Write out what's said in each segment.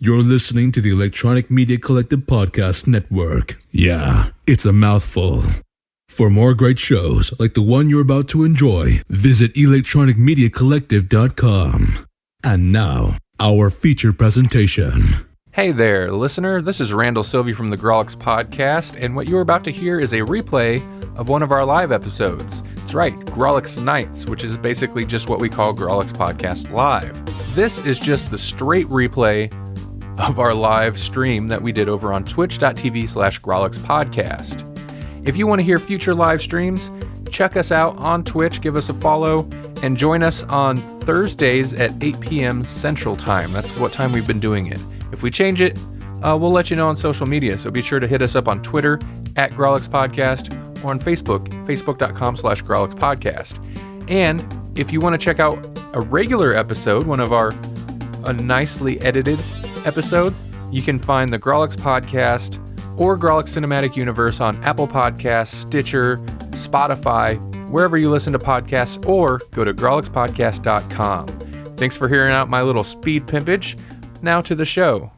You're listening to the Electronic Media Collective Podcast Network. Yeah, it's a mouthful. For more great shows like the one you're about to enjoy, visit electronicmediacollective.com. And now, our feature presentation. Hey there, listener. This is Randall Sylvie from the Grawlix podcast, and what you're about to hear is a replay of one of our live episodes. That's right, Grawlix Nights, which is basically just what we call Grawlix Podcast Live. This is just the straight replay of our live stream that we did over on twitch.tv/Grawlix Podcast. If you want to hear future live streams, check us out on Twitch, give us a follow, and join us on Thursdays at 8 p.m. Central Time. That's what time we've been doing it. If we change it, we'll let you know on social media, so be sure to hit us up on Twitter at Grawlix Podcast or on Facebook, facebook.com/Grawlix Podcast. And if you want to check out a regular episode, one of our nicely edited episodes, you can find the Grawlix Podcast or Grawlix Cinematic Universe on Apple Podcasts, Stitcher, Spotify, wherever you listen to podcasts, or go to grawlixpodcast.com. Thanks for hearing out my little speed pimpage. Now to the show.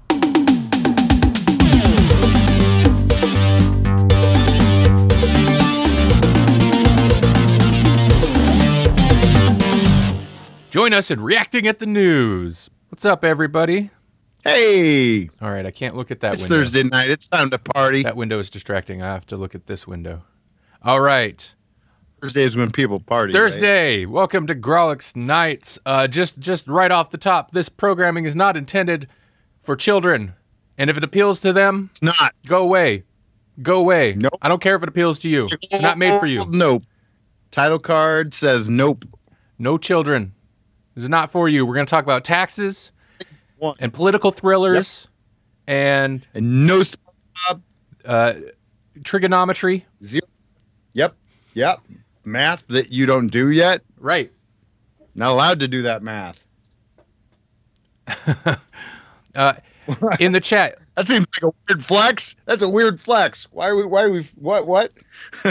Join us in reacting at the news. What's up, everybody? Hey! All right, I can't look at that It's window. Thursday night. It's time to party. That window is distracting. I have to look at this window. All right. Thursday is when people party. Thursday. Right? Welcome to Grawlix Nights. Just right off the top, this programming is not intended for children. And if it appeals to them, it's not. Go away. Go away. Nope. I don't care if it appeals to you. It's not made for you. Nope. Title card says nope. No children. This is not for you. We're going to talk about taxes and political thrillers and no trigonometry. Zero. Yep. Math that you don't do yet. Right. Not allowed to do that math. In the chat. That seems like a weird flex. That's a weird flex. Why are we what?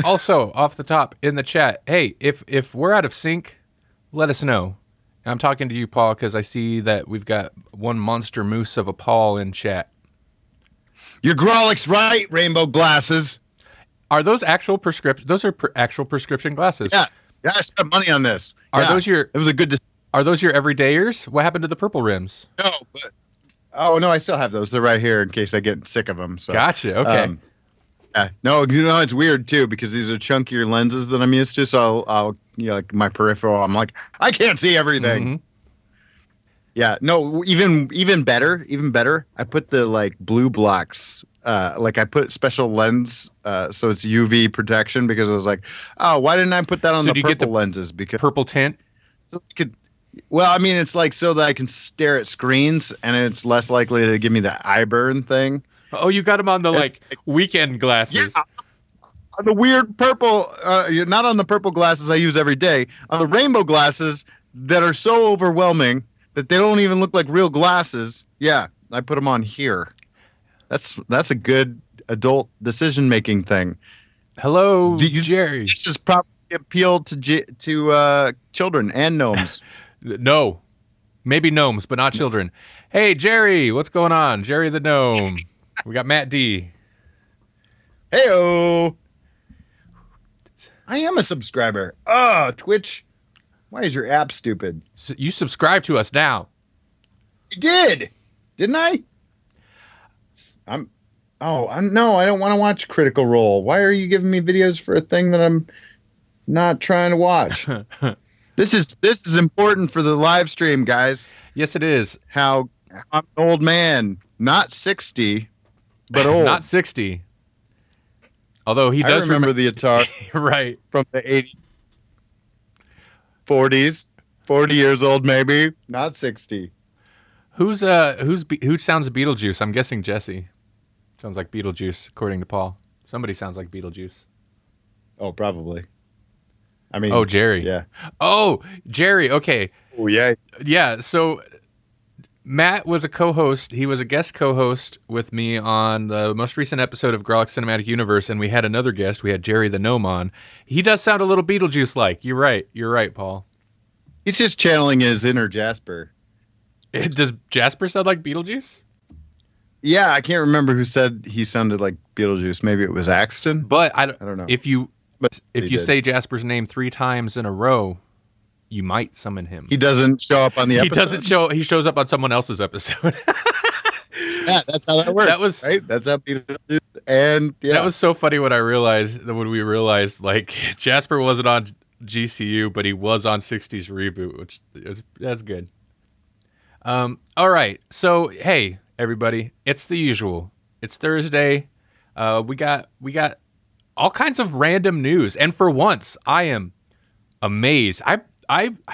Also, off the top, in the chat, hey, if we're out of sync, let us know. I'm talking to you, Paul, because I see that we've got one monster moose of a Paul in chat. You're Grawlix, right? Rainbow glasses. Are those actual prescription? Those are actual prescription glasses. Yeah, I spent money on this. Are those your? It was a good. Are those your everydayers? What happened to the purple rims? No, but no, I still have those. They're right here in case I get sick of them. So gotcha. Okay. Yeah. No, it's weird too because these are chunkier lenses that I'm used to. So I'll like my peripheral. I'm like, I can't see everything. Mm-hmm. Yeah. No. Even better. I put the like blue blocks. Like I put special lens. So it's UV protection because I was like, oh, why didn't I put that on the purple lenses? Because purple tint. So it could. Well, I mean, it's like so that I can stare at screens and it's less likely to give me the eye burn thing. Oh, you got them on the weekend glasses. Yeah, on the weird purple, not on the purple glasses I use every day, on the rainbow glasses that are so overwhelming that they don't even look like real glasses. Yeah, I put them on here. That's a good adult decision-making thing. Hello, Jerry. This is probably appealed to children and gnomes. No, maybe gnomes, but not children. Hey, Jerry, what's going on? Jerry the gnome. We got Matt D. Heyo. I am a subscriber. Oh, Twitch. Why is your app stupid? So you subscribe to us now. You did, didn't I? No, I don't want to watch Critical Role. Why are you giving me videos for a thing that I'm not trying to watch? This is important for the live stream, guys. Yes, it is. How I'm an old man, not 60. But old. Not 60. Although he does remember the Atari right from the 80s. 40s. 40 years old maybe, not 60. Who sounds Beetlejuice? I'm guessing Jesse. Sounds like Beetlejuice according to Paul. Somebody sounds like Beetlejuice. Oh, probably. I mean, oh, Jerry. Yeah. Oh, Jerry. Okay. Oh, yeah. Yeah, so Matt was a co-host. He was a guest co-host with me on the most recent episode of Grawlix Cinematic Universe, and we had another guest. We had Jerry the Gnome on. He does sound a little Beetlejuice-like. You're right, Paul. He's just channeling his inner Jasper. Does Jasper sound like Beetlejuice? Yeah, I can't remember who said he sounded like Beetlejuice. Maybe it was Axton. But I don't know. If you But he did. say Jasper's name 3 times in a row, you might summon him. He doesn't show up on the episode. He doesn't show. He shows up on someone else's episode. Yeah, that's how that works. That was right. That's how Beetlejuice. And yeah, that was so funny when we realized like Jasper wasn't on GCU, but he was on 60s Reboot, that's good. All right. So, hey, everybody, it's the usual. It's Thursday. We got all kinds of random news, and for once, I am amazed. I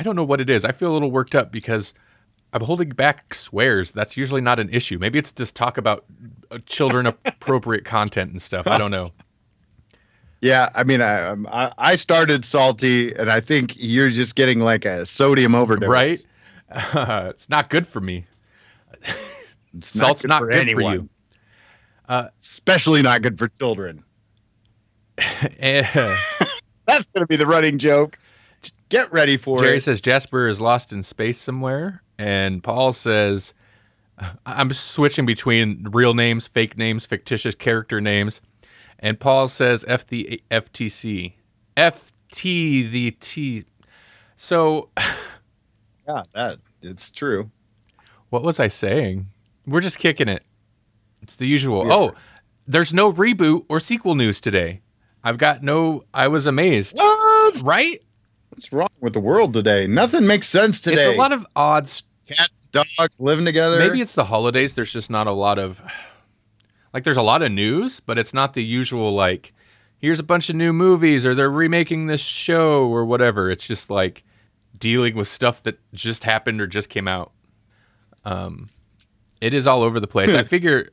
don't know what it is. I feel a little worked up because I'm holding back swears. That's usually not an issue. Maybe it's just talk about children appropriate content and stuff. I don't know. Yeah, I mean, I started salty, and I think you're just getting like a sodium overdose. Right? It's not good for me. Salt's not good for you. Especially not good for children. That's going to be the running joke. Get ready for Jerry it. says Jasper is lost in space somewhere. And Paul says, I'm switching between real names, fake names, fictitious character names. And Paul says F the FTC. FT the T. So. Yeah, it's true. What was I saying? We're just kicking it. It's the usual. Yeah. Oh, there's no reboot or sequel news today. I was amazed. What? Right? What's wrong with the world today? Nothing makes sense today. It's a lot of odds. Cats, dogs living together. Maybe it's the holidays. There's just not a lot of, like, there's a lot of news, but it's not the usual, like, here's a bunch of new movies or they're remaking this show or whatever. It's just like dealing with stuff that just happened or just came out. It is all over the place. I figure,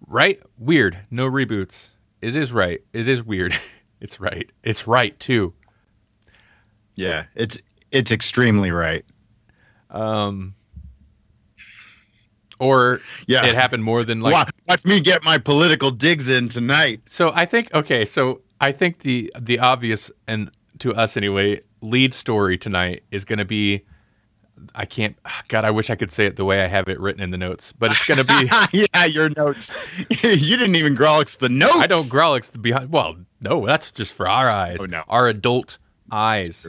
right? Weird. No reboots. It is right. It is weird. It's right. It's right too. Yeah, it's extremely right. Or yeah, it happened more than like. Watch me get my political digs in tonight. So I think the obvious, and to us anyway, lead story tonight is going to be. I wish I could say it the way I have it written in the notes, but it's going to be. Yeah, your notes. You didn't even Grawlix the notes. I don't Grawlix the behind. Well, no, that's just for our eyes. Oh, no. Our adult eyes.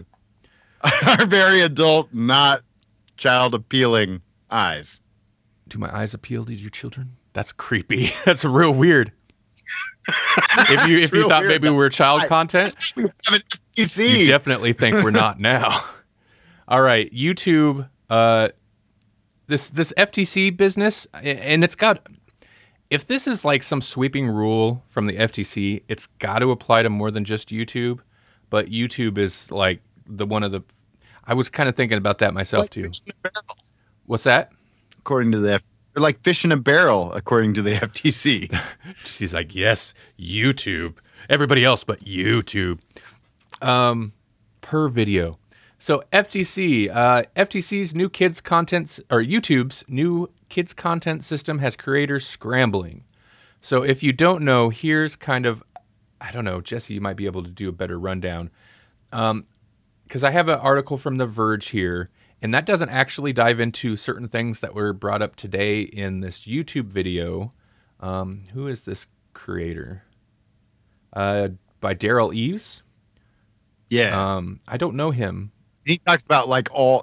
Our very adult, not child appealing eyes. Do my eyes appeal to your children? That's creepy. That's real weird. If you thought maybe we're child content, you definitely think we're not now. All right, YouTube. This FTC business, and it's got. If this is like some sweeping rule from the FTC, it's got to apply to more than just YouTube. But YouTube is like I was kind of thinking about that myself like too. What's that? According to they're like fish in a barrel, according to the FTC. She's like, yes, YouTube. Everybody else but YouTube. Per video. So FTC's new kids content, or YouTube's new kids content system has creators scrambling. So if you don't know, here's kind of, I don't know, Jesse, you might be able to do a better rundown. Because I have an article from The Verge here, and that doesn't actually dive into certain things that were brought up today in this YouTube video. Who is this creator? By Daryl Eves? Yeah. I don't know him. He talks about all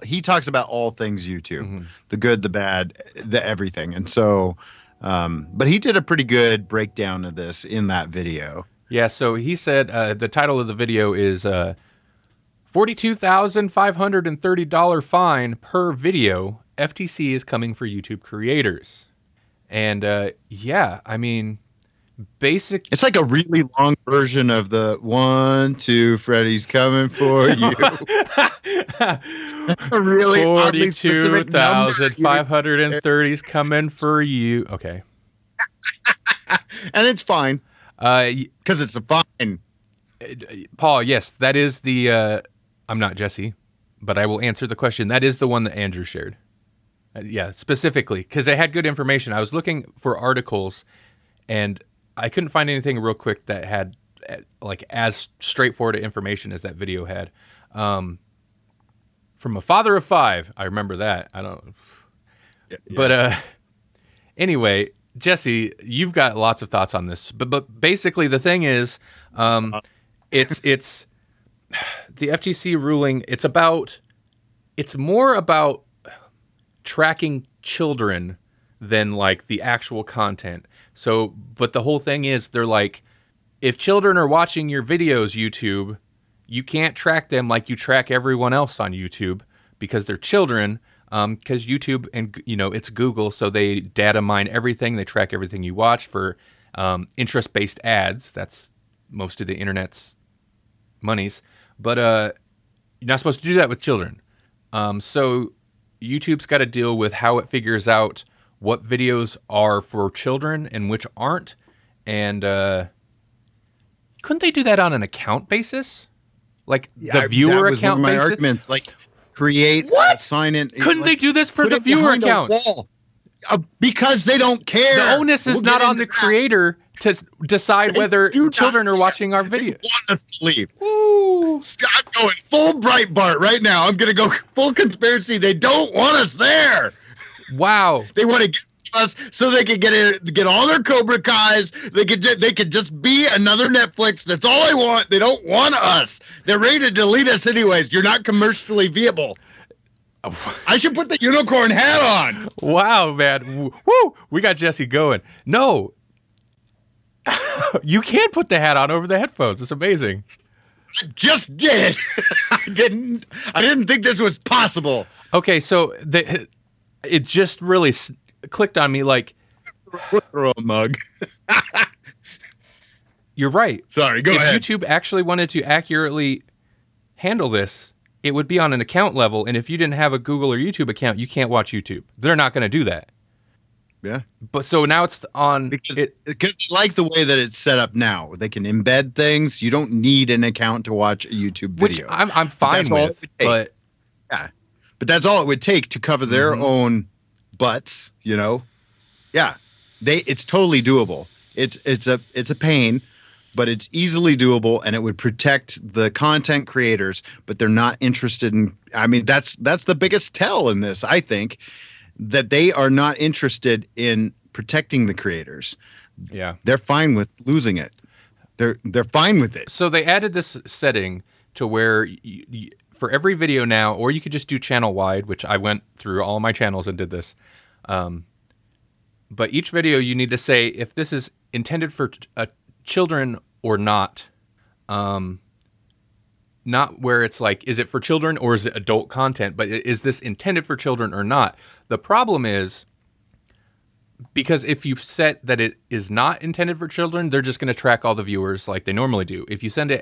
things YouTube, mm-hmm. The good, the bad, the everything. And so, but he did a pretty good breakdown of this in that video. Yeah. So he said, the title of the video is, $42,530 fine per video. FTC is coming for YouTube creators. And, yeah, I mean, it's like a really long version of the 1, 2, Freddy's coming for you. Really 42,530 is coming for you. Okay. And it's fine. Because it's a fine. Paul, yes, that is the, I'm not Jesse, but I will answer the question. That is the one that Andrew shared. Yeah, specifically, because they had good information. I was looking for articles, and I couldn't find anything real quick that had like as straightforward information as that video had. From a father of 5, I remember that. I don't. Yeah. But Anyway, Jesse, you've got lots of thoughts on this, but basically the thing is, it's the FTC ruling. It's more about tracking children than like the actual content. So, but the whole thing is they're like, if children are watching your videos, YouTube, you can't track them like you track everyone else on YouTube because they're children. Because YouTube and it's Google, so they data mine everything. They track everything you watch for interest-based ads. That's most of the internet's monies. But you're not supposed to do that with children. So YouTube's got to deal with how it figures out what videos are for children and which aren't. And couldn't they do that on an account basis? Like the viewer that was account one of my basis? arguments. Like create What? sign in. Couldn't they do this for put the it viewer behind a accounts? wall. Because they don't care. The onus is We'll not get on the into that. creator to decide whether do not children are care. watching our They videos. want us to leave. Ooh. I'm going full Breitbart right now. I'm going to go full conspiracy. They don't want us there. Wow. They want to get us so they can get all their Cobra Kais. They could just be another Netflix. That's all they want. They don't want us. They're ready to delete us anyways. You're not commercially viable. I should put the unicorn hat on. Wow, man. Woo! We got Jesse going. No. You can't put the hat on over the headphones. It's amazing. I just did. I didn't think this was possible. Okay, so it just really clicked on me like, Throw a mug. you're right. Sorry, go if ahead. YouTube actually wanted to accurately handle this, it would be on an account level. And if you didn't have a Google or YouTube account, you can't watch YouTube. They're not going to do that. Yeah. But so now it's on Because it. I like the way that it's set up now. They can embed things. You don't need an account to watch a YouTube Which video. I'm fine that's all it with, would take. but Yeah. But that's all it would take to cover their Mm-hmm. own butts, Yeah. It's totally doable. It's a pain, but it's easily doable, and it would protect the content creators, but they're not interested in. I mean, that's the biggest tell in this, I think, that they are not interested in protecting the creators. yeah. They're fine with losing it. They're fine with it. So they added this setting to where for every video now, or you could just do channel wide, which I went through all my channels and did this. But each video you need to say if this is intended for children or not. Not where it's like, is it for children or is it adult content? But is this intended for children or not? The problem is, because if you set that it is not intended for children, they're just going to track all the viewers like they normally do. If you set it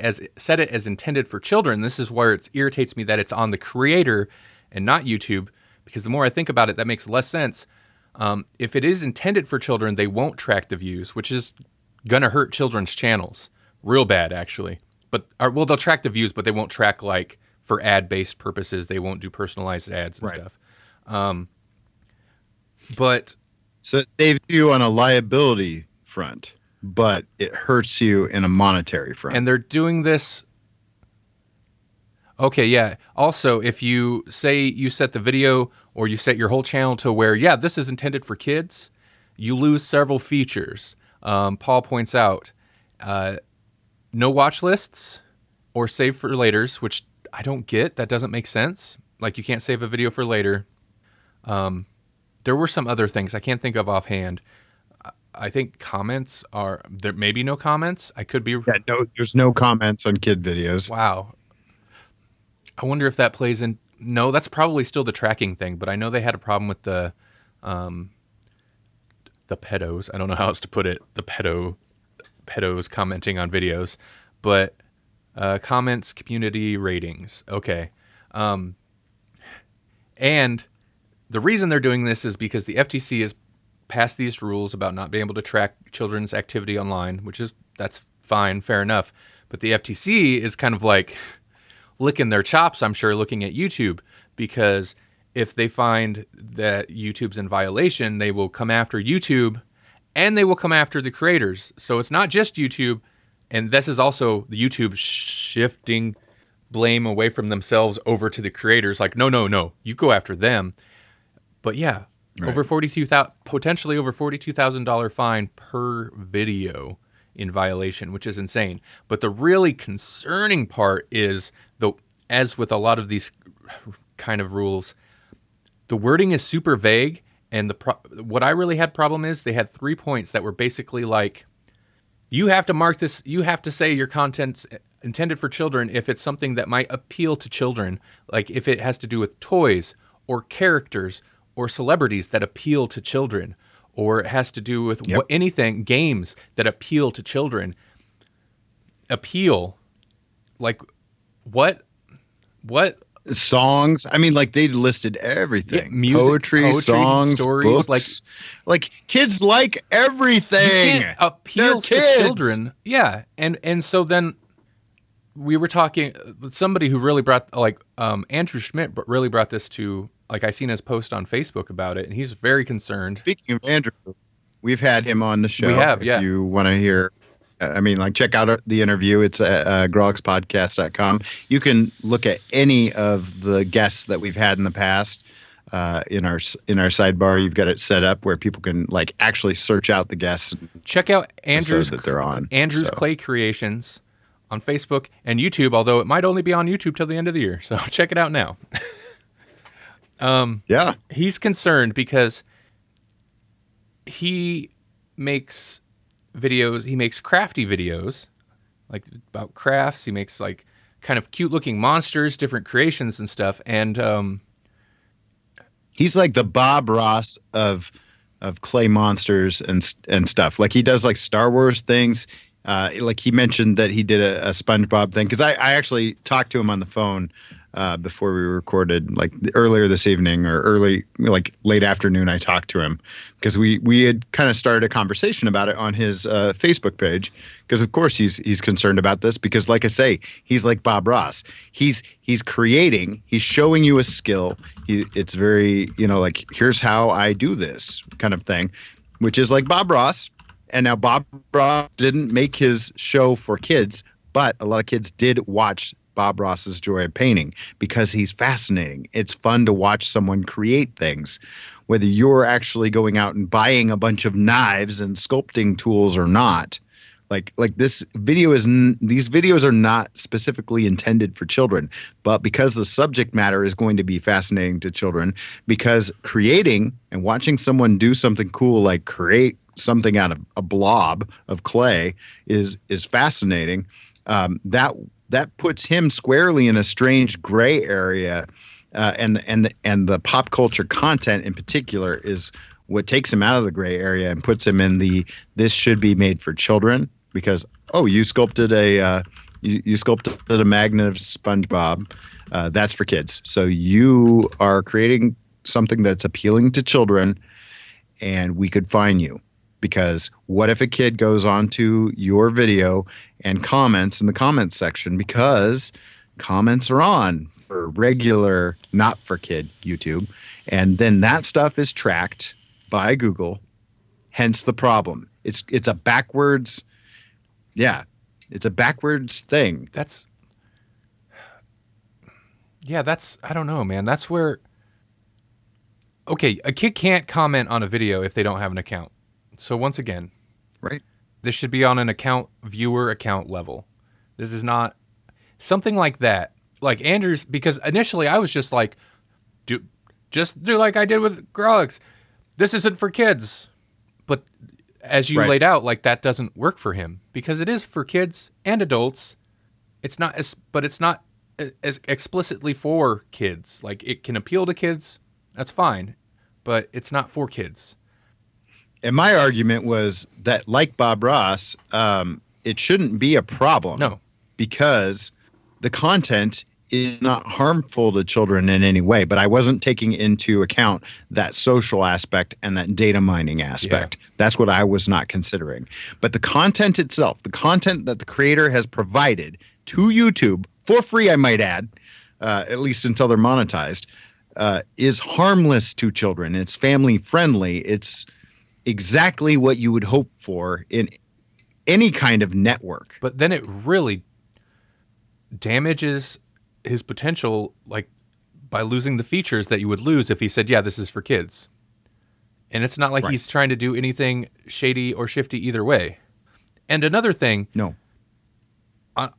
as intended for children, this is where it irritates me that it's on the creator and not YouTube, because the more I think about it, that makes less sense. If it is intended for children, they won't track the views, which is going to hurt children's channels real bad, actually. But they'll track the views, but they won't track like for ad-based purposes. They won't do personalized ads and stuff. But So it saves you on a liability front, but it hurts you in a monetary front. and they're doing this. Okay, yeah. Also, if you say you set the video or you set your whole channel to where, yeah, this is intended for kids, you lose several features. Paul points out no watch lists or save for laters, which I don't get. That doesn't make sense. Like you can't save a video for later. There were some other things I can't think of offhand. I think comments are there. Maybe no comments. I could be. Yeah, no, there's no comments on kid videos. Wow. I wonder if that plays in. No, that's probably still the tracking thing. But I know they had a problem with the pedos. I don't know how else to put it. The pedos commenting on videos, but comments, community ratings. Okay. And the reason they're doing this is because the FTC has passed these rules about not being able to track children's activity online, that's fine, fair enough. But the FTC is kind of like licking their chops, I'm sure, looking at YouTube, because if they find that YouTube's in violation, they will come after YouTube and they will come after the creators. So it's not just YouTube. And this is also the YouTube shifting blame away from themselves over to the creators. Like, no, you go after them. But yeah, Right. Potentially over $42,000 fine per video in violation, which is insane. But the really concerning part is, as with a lot of these kind of rules, the wording is super vague. And what I really had problem is they had 3 points that were basically like, you have to mark this, you have to say your content's intended for children if it's something that might appeal to children, like if it has to do with toys or characters or celebrities that appeal to children, or it has to do with anything, games that appeal to children. Appeal, like what? Songs. I mean, like they listed everything. Yeah, music, poetry, songs, stories, books. Like kids like everything. You can't appeal to children. Yeah, and so then we were talking with somebody who really brought, Andrew Schmidt really brought this to, I seen his post on Facebook about it, and he's very concerned. Speaking of Andrew, we've had him on the show. We have, if you want to hear, check out the interview. It's at grawlixpodcast.com. You can look at any of the guests that we've had in the past. In our sidebar, you've got it set up where people can actually search out the guests. And check out Andrew's that they're on. Andrew's Clay Creations on Facebook and YouTube, although it might only be on YouTube till the end of the year. So check it out now. Yeah. He's concerned because he makes videos. He makes crafty videos, about crafts. He makes kind of cute looking monsters, different creations and stuff. And he's like the Bob Ross of clay monsters and stuff. Like he does Star Wars things. He mentioned that he did a SpongeBob thing, because I actually talked to him on the phone before we recorded, earlier this evening or early, late afternoon. I talked to him because we had kind of started a conversation about it on his Facebook page, because of course he's concerned about this, because like I say, he's like Bob Ross. He's creating, he's showing you a skill. It's very, here's how I do this kind of thing, which is like Bob Ross. And now Bob Ross didn't make his show for kids, but a lot of kids did watch Bob Ross's Joy of Painting because he's fascinating. It's fun to watch someone create things, whether you're actually going out and buying a bunch of knives and sculpting tools or not. These videos are not specifically intended for children, but because the subject matter is going to be fascinating to children, because creating and watching someone do something cool, like create something out of a blob of clay is fascinating. That puts him squarely in a strange gray area, and the pop culture content in particular is what takes him out of the gray area and puts him in this should be made for children, because you sculpted a magnet of SpongeBob, that's for kids. So you are creating something that's appealing to children, and we could fine you. Because what if a kid goes onto your video and comments in the comments section, because comments are on for regular, not for kid YouTube, and then that stuff is tracked by Google, hence the problem. It's a backwards, it's a backwards thing. I don't know, man. That's where, okay, a kid can't comment on a video if they don't have an account. So once again, right, this should be on an viewer account level. This is not something like that. Like Andrew's, because initially I was just like, do like I did with Grawlix. This isn't for kids. But as you laid out, that doesn't work for him, because it is for kids and adults. It's not as explicitly for kids. It can appeal to kids. That's fine, but it's not for kids. And my argument was that, like Bob Ross, it shouldn't be a problem. No. Because the content is not harmful to children in any way. But I wasn't taking into account that social aspect and that data mining aspect. Yeah. That's what I was not considering. But the content itself, the content that the creator has provided to YouTube, for free, I might add, at least until they're monetized, is harmless to children. It's family friendly. It's exactly what you would hope for in any kind of network. But then it really damages his potential, by losing the features that you would lose if he said, yeah, this is for kids. And it's not like Right. he's trying to do anything shady or shifty either way. And another thing, No.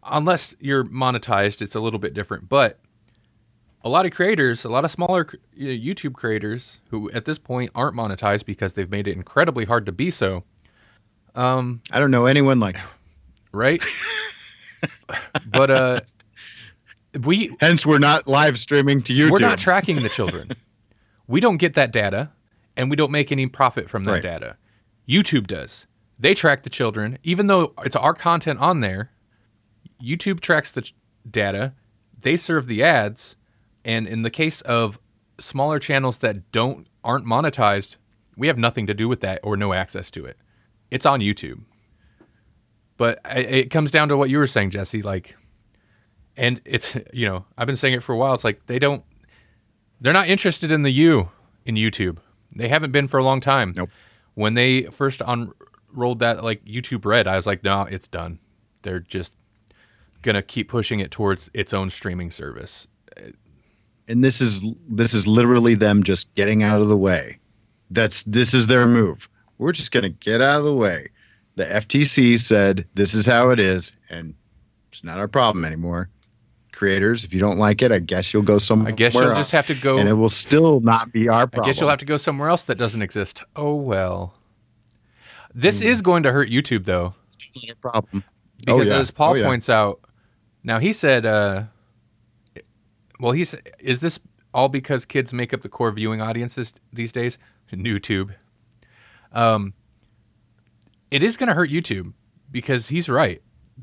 unless you're monetized, it's a little bit different. But a lot of creators, a lot of smaller YouTube creators who at this point aren't monetized because they've made it incredibly hard to be so. I don't know anyone like Right? But hence we're not live streaming to YouTube. we're not tracking the children. We don't get that data, and we don't make any profit from that Right. data. YouTube does. They track the children. Even though it's our content on there, YouTube tracks the data. They serve the ads. And in the case of smaller channels that aren't monetized, we have nothing to do with that or no access to it. It's on YouTube. But it comes down to what you were saying, Jesse. Like, and it's, I've been saying it for a while. It's like they're not interested in the you in YouTube. They haven't been for a long time. Nope. When they first unrolled that like YouTube Red, I was like, no, it's done. They're just gonna keep pushing it towards its own streaming service. And this is literally them just getting out of the way. This is their move. We're just gonna get out of the way. The FTC said this is how it is, and it's not our problem anymore. Creators, if you don't like it, I guess you'll go somewhere else. I guess you'll just have to go, and it will still not be our problem. I guess you'll have to go somewhere else that doesn't exist. Oh well. This is going to hurt YouTube though. It's not a problem. Because as Paul points out, now he said, is this all because kids make up the core viewing audiences these days? YouTube. It is going to hurt YouTube because he's right.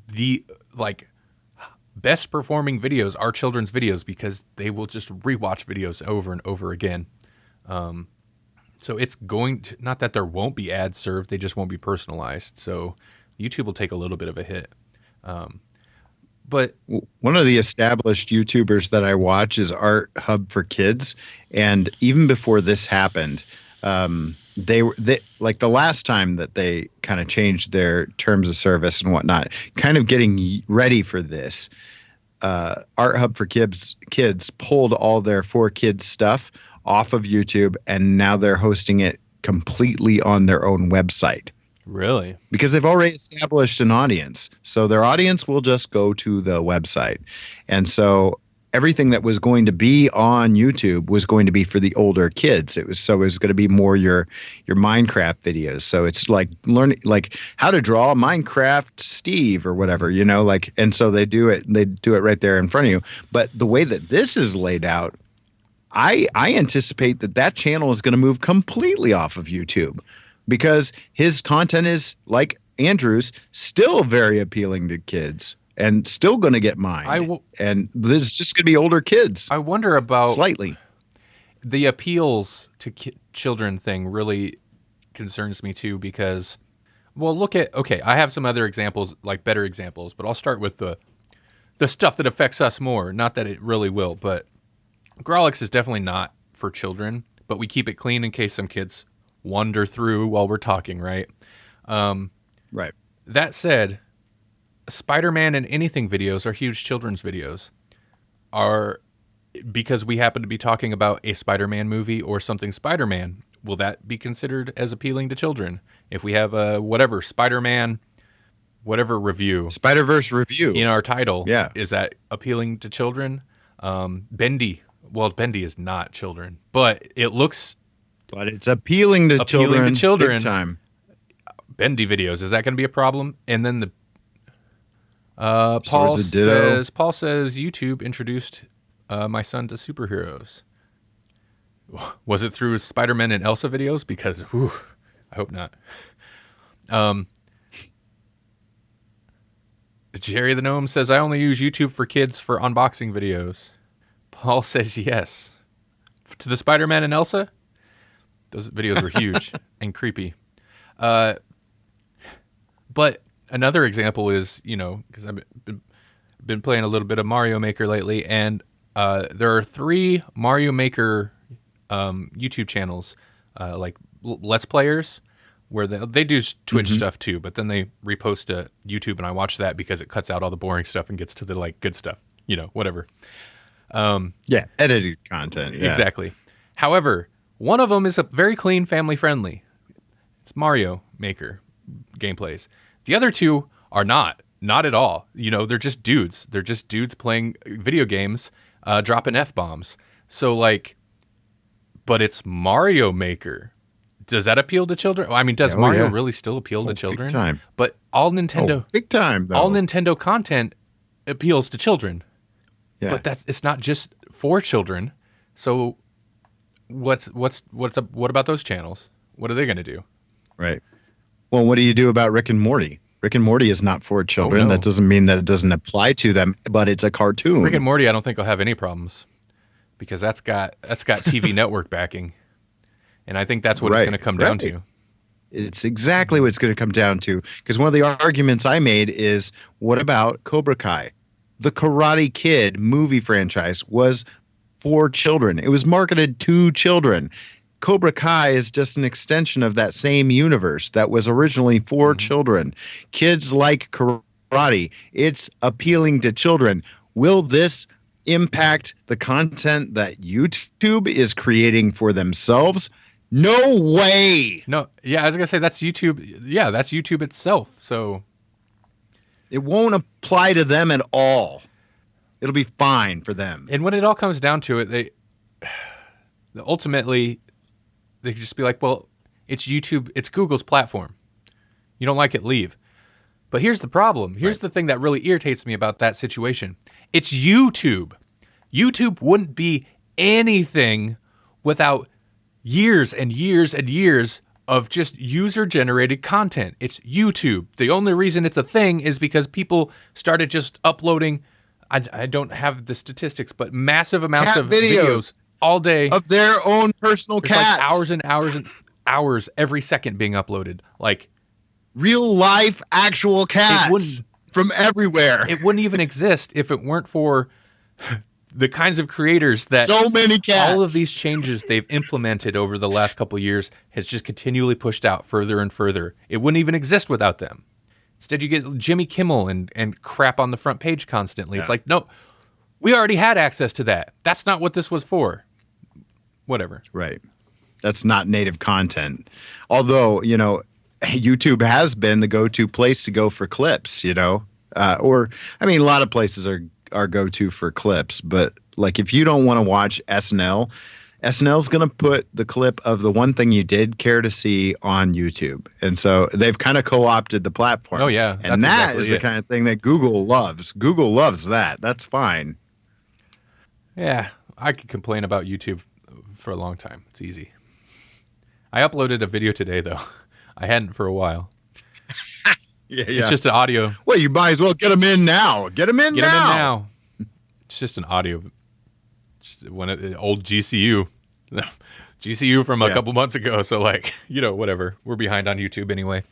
The best performing videos are children's videos because they will just rewatch videos over and over again. So it's going to, not that there won't be ads served, they just won't be personalized. So YouTube will take a little bit of a hit. But one of the established YouTubers that I watch is Art Hub for Kids, and even before this happened, they like the last time that they kind of changed their terms of service and whatnot, kind of getting ready for this. Art Hub for Kids pulled all their 4Kids stuff off of YouTube, and now they're hosting it completely on their own website. Really? Because they've already established an audience. So their audience will just go to the website. And so everything that was going to be on YouTube was going to be for the older kids. It was going to be more your Minecraft videos. So it's like learning like how to draw Minecraft Steve or whatever, and so they do it right there in front of you. But the way that this is laid out, I anticipate that channel is going to move completely off of YouTube. Because his content is, like Andrew's, still very appealing to kids and still going to get mined. And there's just going to be older kids. I wonder about slightly. The appeals to children thing really concerns me too because, well, I have some other examples, like better examples, but I'll start with the stuff that affects us more. Not that it really will, but Grawlix is definitely not for children, but we keep it clean in case some kids wander through while we're talking, right? Right. That said, Spider-Man and anything videos are huge children's videos. Because we happen to be talking about a Spider-Man movie or something Spider-Man, will that be considered as appealing to children? If we have a whatever Spider-Man, whatever review, Spider-Verse review in our title, yeah, is that appealing to children? Bendy is not children, but it looks. But it's appealing to children. Big time. Bendy videos, is that going to be a problem? And then the Paul says YouTube introduced my son to superheroes. Was it through Spider-Man and Elsa videos? Because I hope not. Jerry the Gnome says I only use YouTube for kids for unboxing videos. Paul says yes. To the Spider-Man and Elsa? Those videos were huge and creepy. But another example is, because I've been playing a little bit of Mario Maker lately, and there are 3 Mario Maker YouTube channels, like Let's Players, where they do Twitch stuff too, but then they repost to YouTube, and I watch that because it cuts out all the boring stuff and gets to the good stuff, whatever. Edited content. Yeah. Exactly. However, One of them is a very clean, family friendly. It's Mario Maker gameplays. The other two are not at all. They're just dudes. They're just dudes playing video games, dropping F-bombs. So like, but it's Mario Maker. Does that appeal to children? I mean, does Mario really still appeal to children? Big time. But all Nintendo, big time though. all Nintendo content appeals to children. Yeah. But it's not just for children. So what about those channels? What are they going to do? Right. Well, what do you do about Rick and Morty? Rick and Morty is not for children. Oh, no. That doesn't mean that it doesn't apply to them, but it's a cartoon. Rick and Morty, I don't think will have any problems because that's got TV network backing. And I think that's what it's going to come down to. It's exactly what it's going to come down to. Because one of the arguments I made is, what about Cobra Kai? The Karate Kid movie franchise was for children. It was marketed to children. Cobra Kai is just an extension of that same universe that was originally for children. Kids like karate. It's appealing to children. Will this impact the content that YouTube is creating for themselves? No way. No, yeah, I was going to say that's YouTube. Yeah, that's YouTube itself. So it won't apply to them at all. It'll be fine for them. And when it all comes down to it, ultimately they could just be like, well, it's YouTube, it's Google's platform. You don't like it, leave. But here's the problem. Here's the thing that really irritates me about that situation. It's YouTube. YouTube wouldn't be anything without years and years and years of just user-generated content. It's YouTube. The only reason it's a thing is because people started just uploading, I don't have the statistics, but massive amounts of videos all day of their own personal There's cats. like hours and hours and hours every second being uploaded. Like real life actual cats from everywhere. It wouldn't even exist if it weren't for the kinds of creators that so many cats. All of these changes they've implemented over the last couple of years has just continually pushed out further and further. It wouldn't even exist without them. Instead, you get Jimmy Kimmel and crap on the front page constantly. Yeah. It's like, no, we already had access to that. That's not what this was for. Whatever. Right. That's not native content. Although, YouTube has been the go-to place to go for clips, a lot of places are go-to for clips, but like if you don't want to watch SNL's going to put the clip of the one thing you did care to see on YouTube. And so they've kind of co-opted the platform. Oh yeah. And that is the kind of thing that Google loves. Google loves that. That's fine. Yeah. I could complain about YouTube for a long time. It's easy. I uploaded a video today though. I hadn't for a while. Yeah. It's just an audio. Well, you might as well get them in now. Get them in now. It's just an audio. Old GCU. GCU from a couple months ago. So like, whatever. We're behind on YouTube anyway.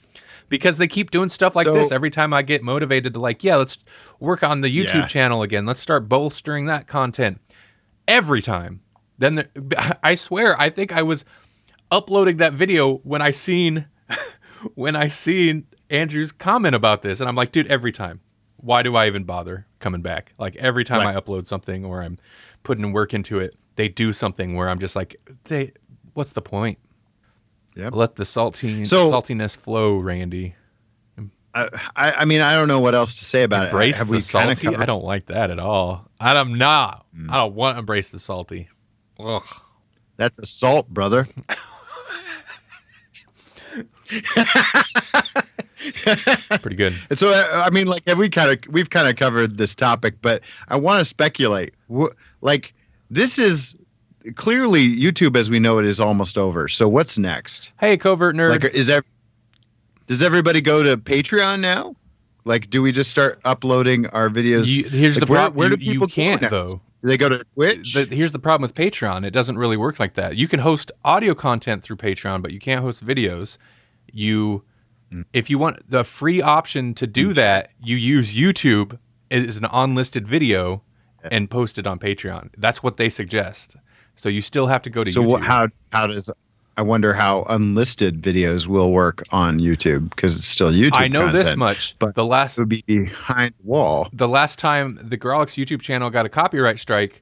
Because they keep doing stuff like this. Every time I get motivated to like, let's work on the YouTube channel again. Let's start bolstering that content. Every time. Then I swear, I think I was uploading that video when I seen Andrew's comment about this, and I'm like, dude, every time. Why do I even bother coming back? Like every time I upload something or I'm putting work into it, they do something where I'm just like, what's the point? Yep. Let the saltiness flow, Randy. I mean, I don't know what else to say about it. Embrace the salty? I don't like that at all. I don't want to embrace the salty. Ugh. That's assault, brother. Pretty good. And so, I mean, like, we've kind of covered this topic, but I want to speculate. Like, this is clearly YouTube as we know it is almost over. So what's next? Hey, covert nerd. Like, does everybody go to Patreon now? Like, do we just start uploading our videos? Here's the problem. Where do people can't go though? Do they go to Twitch? Here's the problem with Patreon. It doesn't really work like that. You can host audio content through Patreon, but you can't host videos. If you want the free option to do that, you use YouTube as an unlisted video and post it on Patreon. That's what they suggest. So you still have to go to YouTube. So how does I wonder how unlisted videos will work on YouTube because it's still YouTube I know content, this much. But it would be behind the wall. The last time the Grawlix YouTube channel got a copyright strike,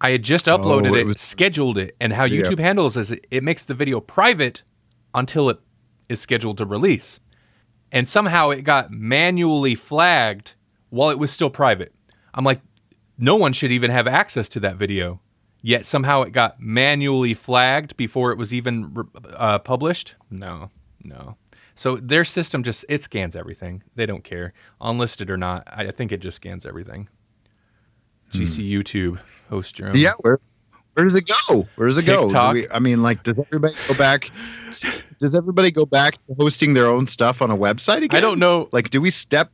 I had just uploaded it was scheduled it, and how video. YouTube handles is it makes the video private until it is scheduled to release. And somehow it got manually flagged while it was still private. I'm like, no one should even have access to that video. Yet somehow it got manually flagged before it was even published. No. So their system it scans everything. They don't care. Unlisted or not, I think it just scans everything. GC YouTube, host your own. Yeah, where does it go? Where does it TikTok. go? Does everybody go back? Does everybody go back to hosting their own stuff on a website again? I don't know. Like, do we step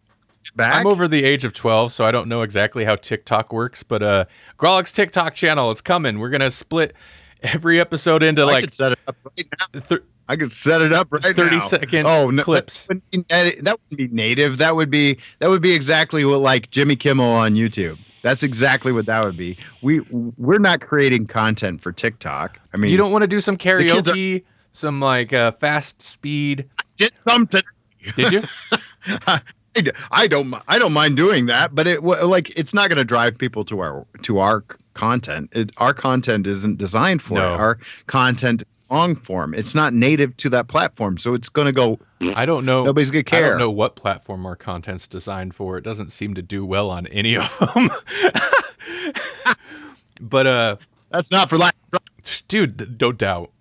back? I'm over the age of 12, so I don't know exactly how TikTok works, but Grawlix TikTok channel, it's coming. We're going to split every episode into I could set it up right now. I could set it up right 30-second now. clips. That wouldn't be native. That would be exactly what, like, Jimmy Kimmel on YouTube. That's exactly what that would be. We're not creating content for TikTok. I mean, you don't want to do some karaoke, some like fast speed. I did some today. Did you? I don't mind doing that, but it's not going to drive people to our content. Our content isn't designed for it. Our content is long form. It's not native to that platform, so it's going to go. I don't know. Nobody's going to care. I don't know what platform our content's designed for. It doesn't seem to do well on any of them. But that's not for life, dude. No doubt.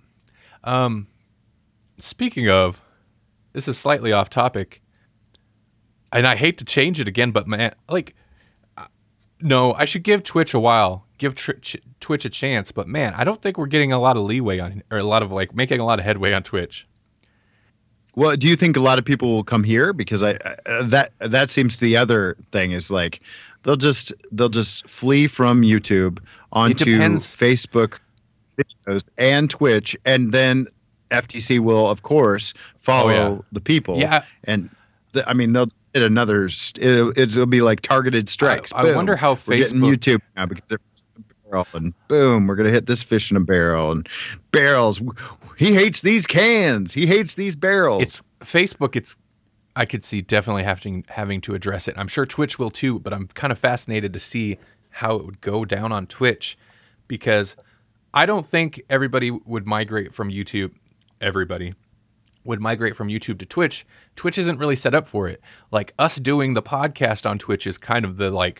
Speaking of, this is slightly off topic. And I hate to change it again, but man, no, I should give Twitch a while, give Twitch a chance. But man, I don't think we're getting a lot of leeway on, or a lot of making a lot of headway on Twitch. Well, do you think a lot of people will come here? Because that seems the other thing is like they'll just flee from YouTube onto Facebook videos and Twitch, and then FTC will of course follow the people. Yeah, and. They'll hit another. It'll be like targeted strikes. I wonder how we're getting YouTube now because they're in a barrel, and boom, we're gonna hit this fish in a barrel and barrels. He hates these cans. He hates these barrels. It's Facebook. I could see definitely having to address it. I'm sure Twitch will too, but I'm kind of fascinated to see how it would go down on Twitch, because I don't think everybody would migrate from YouTube. Everybody would migrate from YouTube to Twitch. Twitch isn't really set up for it. Like us doing the podcast on Twitch is kind of the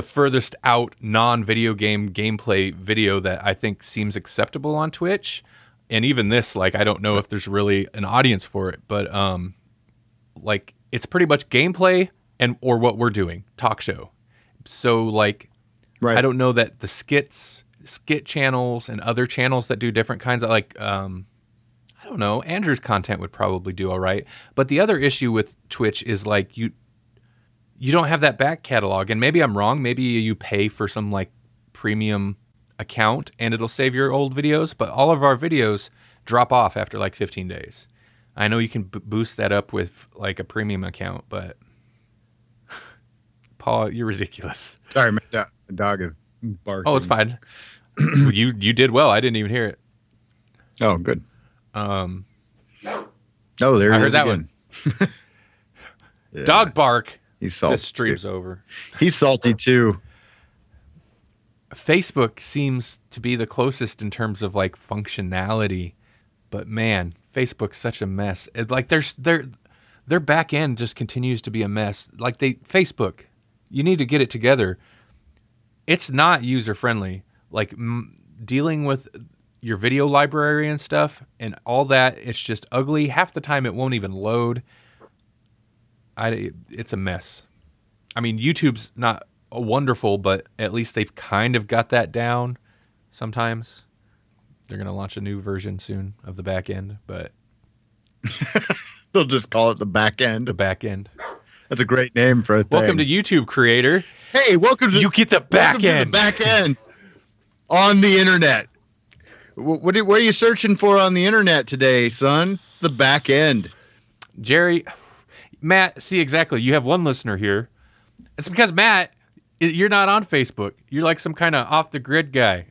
furthest out non-video game gameplay video that I think seems acceptable on Twitch. And even this, I don't know if there's really an audience for it, but it's pretty much gameplay or what we're doing, talk show. So right. I don't know that the skit channels and other channels that do different kinds of I don't know. Andrew's content would probably do all right. But the other issue with Twitch is you don't have that back catalog. And maybe I'm wrong. Maybe you pay for some premium account and it'll save your old videos. But all of our videos drop off after 15 days. I know you can boost that up with a premium account, but Paul, you're ridiculous. Sorry, my dog is barking. Oh, it's fine. You did well. I didn't even hear it. Oh, good. There I heard that again. one. Yeah. Dog bark. He's salty. The stream's over. He's salty too. Facebook seems to be the closest in terms of functionality, but man, Facebook's such a mess. Their back end just continues to be a mess. Facebook, you need to get it together. It's not user friendly. Dealing with your video library and stuff and all that, it's just ugly. Half the time it won't even load. It's a mess. YouTube's not wonderful, but at least they've kind of got that down. Sometimes they're going to launch a new version soon of the back end, but they'll just call it the back end. The back end. That's a great name for a thing. Welcome to YouTube, creator. Hey, welcome to you get the back end. The back end on the internet. What are you searching for on the internet today, son? The back end. Jerry, Matt, see, exactly. You have one listener here. It's because, Matt, you're not on Facebook. You're some kind of off-the-grid guy.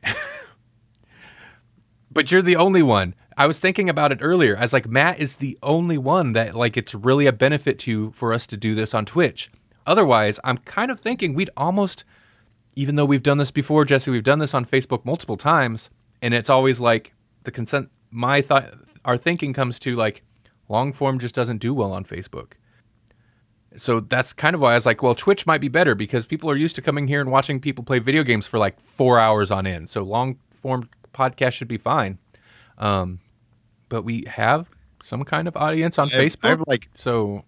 But you're the only one. I was thinking about it earlier. I was Matt is the only one that, it's really a benefit for us to do this on Twitch. Otherwise, I'm kind of thinking we'd almost even though we've done this before, Jesse, we've done this on Facebook multiple times, and it's always like the consent. Our thinking comes to like long form just doesn't do well on Facebook. So that's kind of why I was like, well, Twitch might be better because people are used to coming here and watching people play video games for like 4 hours on end. So long form podcast should be fine. But we have some kind of audience on Facebook.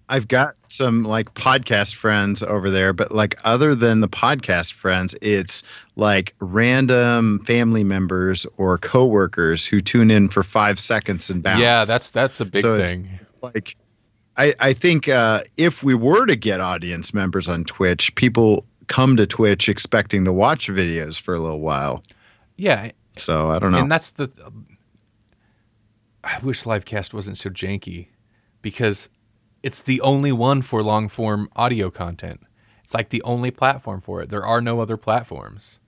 I've got some like podcast friends over there, but like other than the podcast friends, it's like random family members or coworkers who tune in for 5 seconds and bounce. Yeah, that's a big thing. It's like I think if we were to get audience members on Twitch, people come to Twitch expecting to watch videos for a little while. Yeah. So I don't know. And that's I wish Livecast wasn't so janky because it's the only one for long form audio content. It's like the only platform for it. There are no other platforms.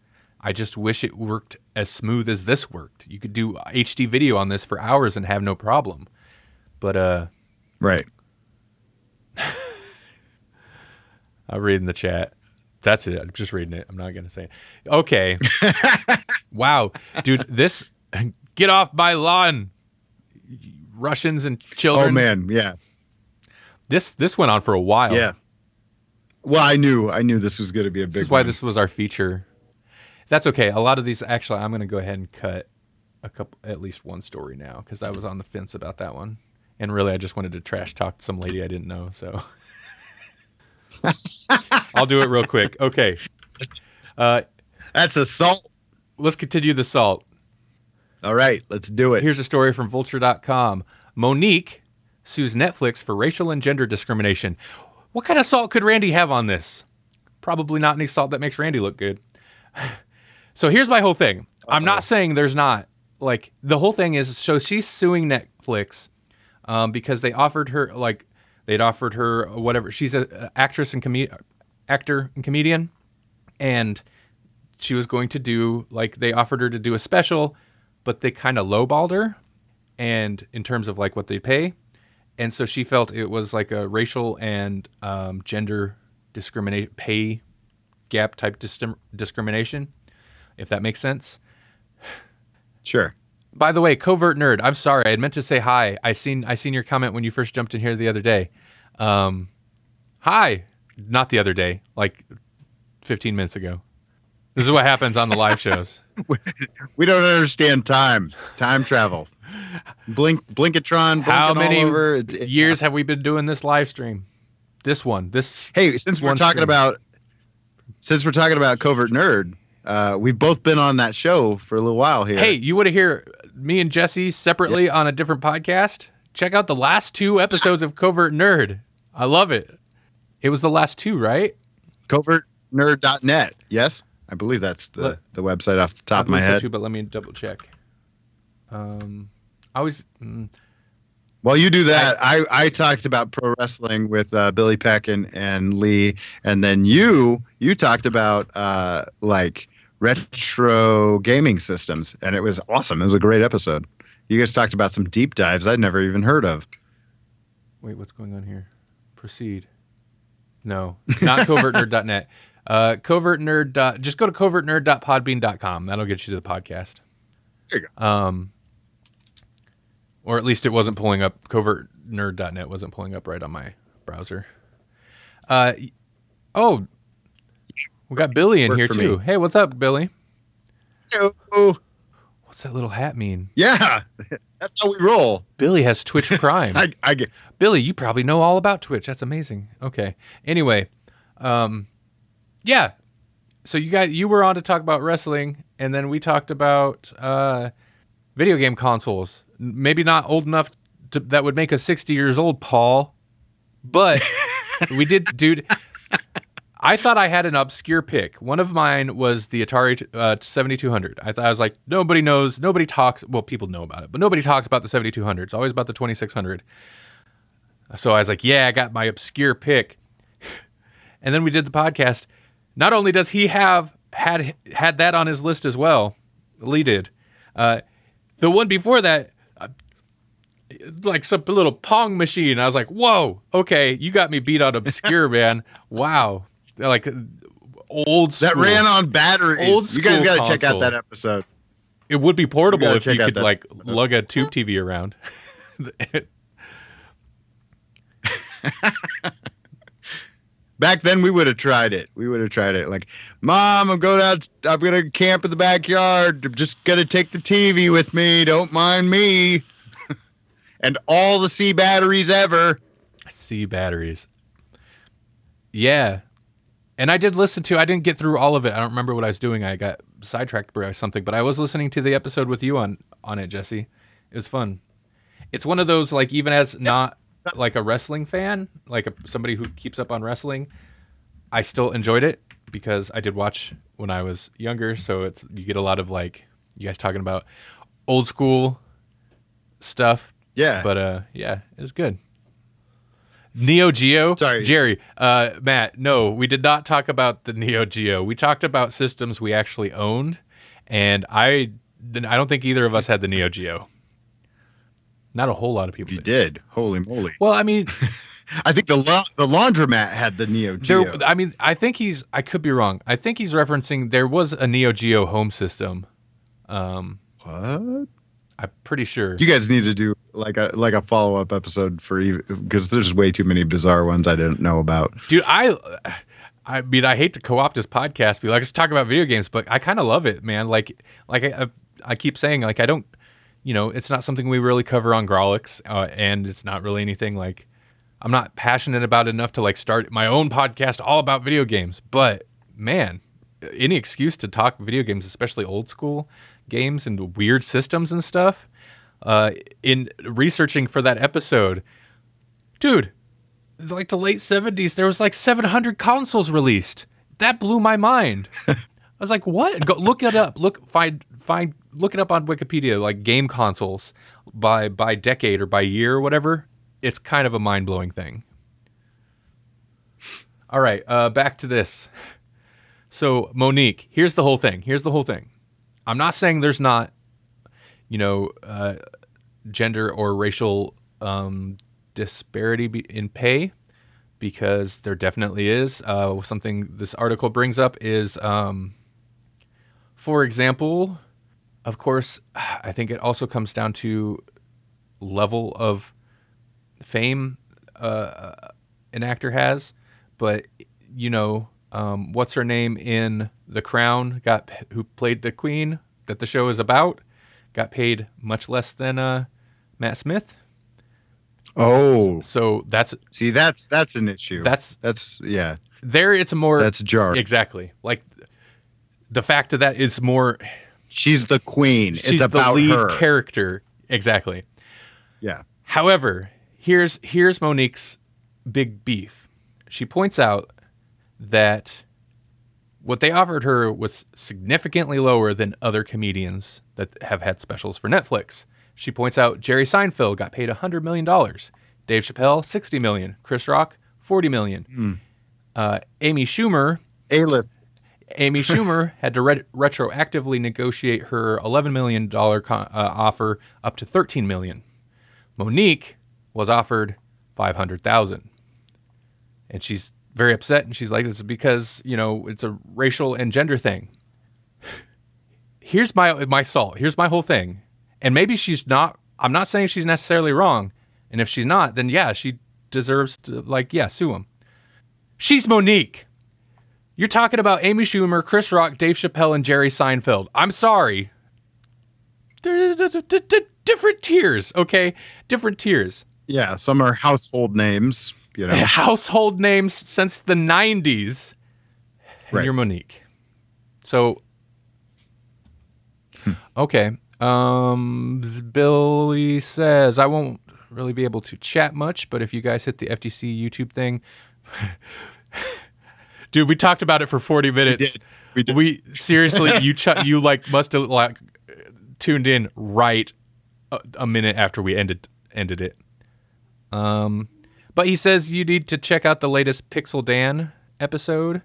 I just wish it worked as smooth as this worked. You could do HD video on this for hours and have no problem. But right. I'll read in the chat. That's it. I'm just reading it. I'm not going to say it. Okay. Wow. Dude, get off my lawn. Russians and children. Oh man, yeah. This went on for a while. Yeah. Well, I knew this was going to be a big. This is why this was our feature. That's okay. A lot of these, actually, I'm going to go ahead and cut at least one story now because I was on the fence about that one, and really, I just wanted to trash talk some lady I didn't know. So I'll do it real quick. Okay. That's assault. Let's continue the salt. All right, let's do it. Here's a story from Vulture.com. Monique sues Netflix for racial and gender discrimination. What kind of salt could Randy have on this? Probably not any salt that makes Randy look good. So here's my whole thing. I'm not saying there's not. Like, the whole thing is, so she's suing Netflix because they'd offered her whatever. She's an actress and actor and comedian. And she was going to do, like, they offered her to do a special, but they kind of lowballed her, and in terms of like what they pay. And so she felt it was like a racial and gender pay gap type discrimination, if that makes sense. Sure. By the way, Covert Nerd, I'm sorry. I meant to say hi. I seen your comment when you first jumped in here the other day. Hi. Not the other day, like 15 minutes ago. This is what happens on the live shows. We don't understand time travel. Blinkatron, how many all over. years have we been doing this live stream? Hey, since we're talking about Covert Nerd, we've both been on that show for a little while here. Hey, you want to hear me and Jesse separately on a different podcast? Check out the last 2 episodes of Covert Nerd. I love it. It was the last 2, right? Covertnerd.net. Yes, I believe that's the website off the top of my head. Too, but let me double check. While you do that, I talked about pro wrestling with Billy Peck and Lee, and then you talked about like retro gaming systems, and it was awesome. It was a great episode. You guys talked about some deep dives I'd never even heard of. Wait, what's going on here? Proceed. No, not covertnerd.net. Covertnerd. Just go to covertnerd.podbean.com. That'll get you to the podcast. There you go. Or at least it wasn't pulling up. Covertnerd.net wasn't pulling up right on my browser. Oh, we got Billy in here too. Hey, what's up, Billy? Hello. What's that little hat mean? Yeah, that's how we roll. Billy has Twitch Prime. I get. Billy, you probably know all about Twitch. That's amazing. Okay. Anyway, yeah. So you were on to talk about wrestling, and then we talked about video game consoles. Maybe not old enough that would make us 60 years old, Paul. But we did, dude. I thought I had an obscure pick. One of mine was the Atari 7200. I was like, nobody talks. Well, people know about it, but nobody talks about the 7200. It's always about the 2600. So I was like, yeah, I got my obscure pick. And then we did the podcast. Not only does he had that on his list as well, Lee did. The one before that, like some little Pong machine. I was like, whoa, okay, you got me beat on obscure, man. Wow. Like old school. That ran on batteries. Old You guys school got to check out console. that episode. It would be portable if you check out could that like episode. lug a tube TV around. Back then, we would have tried it. Like, Mom, I'm gonna camp in the backyard. I'm just gonna take the TV with me. Don't mind me. And all the C batteries ever. C batteries. Yeah. And I didn't get through all of it. I don't remember what I was doing. I got sidetracked by something, but I was listening to the episode with you on it, Jesse. It was fun. It's one of those, like, even as not like a wrestling fan, like somebody who keeps up on wrestling, I still enjoyed it because I did watch when I was younger. So you get a lot of, like, you guys talking about old school stuff. Yeah. But yeah, it was good. Neo Geo. Sorry, Jerry. Matt. No, we did not talk about the Neo Geo. We talked about systems we actually owned, and I don't think either of us had the Neo Geo. Not a whole lot of people. You did. Holy moly. Well, I mean, I think the laundromat had the Neo Geo. I think I could be wrong. I think he's referencing there was a Neo Geo home system. What? I'm pretty sure. You guys need to do like a follow-up episode because there's way too many bizarre ones I didn't know about. Dude, I mean, I hate to co-opt this podcast, be like, let's talk about video games, but I kind of love it, man. Like I keep saying, like, I don't, it's not something we really cover on Grawlix, and it's not really anything like I'm not passionate about enough to like start my own podcast all about video games. But man, any excuse to talk video games, especially old school games and weird systems and stuff. In researching for that episode, dude, like the late 70s, there was like 700 consoles released. That blew my mind. I was like, what? Go look it up. Look it up on Wikipedia, like game consoles by decade or by year or whatever. It's kind of a mind-blowing thing. All right, back to this. So Monique, here's the whole thing. I'm not saying there's not, gender or racial disparity in pay, because there definitely is. Something this article brings up is, for example, of course, I think it also comes down to level of fame an actor has. But, what's her name in The Crown, who played the queen that the show is about, got paid much less than Matt Smith. Oh, so that's an issue. That's yeah. There, it's more. That's jarring. Exactly. Like the fact of that is more. She's the queen. She's it's about the lead her character. Exactly. Yeah. However, here's Monique's big beef. She points out that what they offered her was significantly lower than other comedians that have had specials for Netflix. She points out Jerry Seinfeld got paid $100 million, Dave Chappelle $60 million, Chris Rock $40 million. Amy Schumer had to retroactively negotiate her $11 million offer up to $13 million. Monique was offered $500,000, and she's very upset, and she's like, this is because, it's a racial and gender thing. Here's my salt. Here's my whole thing. And maybe she's not, I'm not saying she's necessarily wrong. And if she's not, then yeah, she deserves to, sue him. She's Monique. You're talking about Amy Schumer, Chris Rock, Dave Chappelle, and Jerry Seinfeld. I'm sorry. They're different tiers, okay? Different tiers. Yeah, some are household names. Household names since the 90s. And right. You're Monique. So, okay. Billy says, I won't really be able to chat much, but if you guys hit the FTC YouTube thing. Dude, we talked about it for 40 minutes. We did. We seriously, you must have tuned in right a minute after we ended it. But he says you need to check out the latest Pixel Dan episode.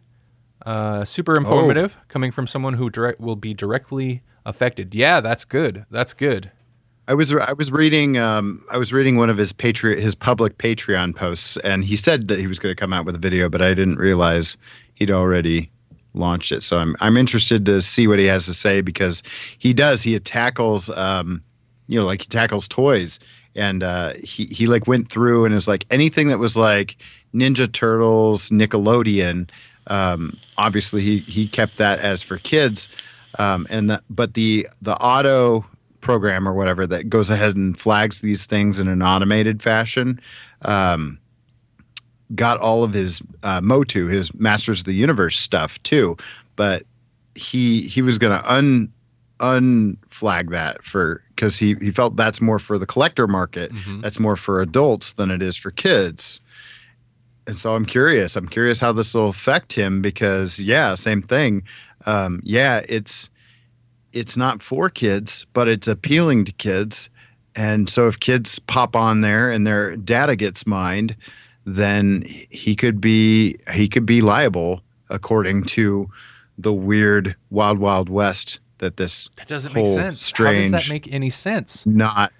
Super informative, coming from someone who will be directly affected. Yeah, that's good. That's good. I was reading one of his public Patreon posts, and he said that he was going to come out with a video, but I didn't realize he'd already launched it. So I'm interested to see what he has to say, because he tackles he tackles toys, and he like went through and is like anything that was like Ninja Turtles, Nickelodeon. Obviously he kept that as for kids, but the auto program or whatever that goes ahead and flags these things in an automated fashion, got all of his Motu, his Masters of the Universe stuff too, but he was going to unflag that because he felt that's more for the collector market. Mm-hmm. That's more for adults than it is for kids. And so I'm curious how this will affect him, because same thing. It's not for kids, but it's appealing to kids. And so if kids pop on there and their data gets mined, then he could be liable, according to the weird Wild Wild West that doesn't make sense. Strange, how does that make any sense? Not,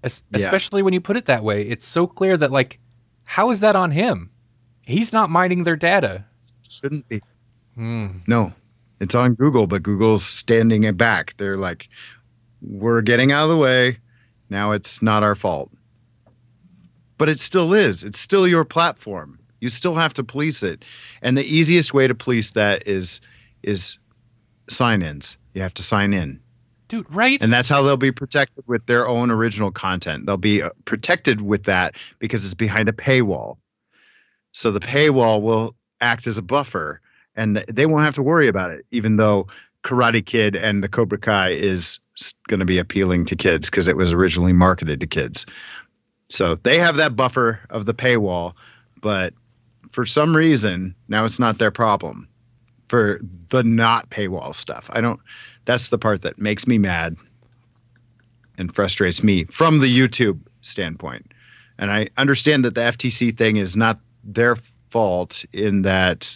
especially when you put it that way. It's so clear that, like, how is that on him? He's not mining their data. Shouldn't be. No, it's on Google, but Google's standing it back. They're like, we're getting out of the way. Now it's not our fault. But it still is. It's still your platform. You still have to police it. And the easiest way to police that is sign-ins. You have to sign in. Dude, right? And that's how they'll be protected with their own original content. They'll be protected with that because it's behind a paywall. So the paywall will act as a buffer, and they won't have to worry about it, even though Karate Kid and the Cobra Kai is going to be appealing to kids because it was originally marketed to kids. So they have that buffer of the paywall, but for some reason, now it's not their problem for the not paywall stuff. That's the part that makes me mad and frustrates me from the YouTube standpoint. And I understand that the FTC thing is not their fault in that,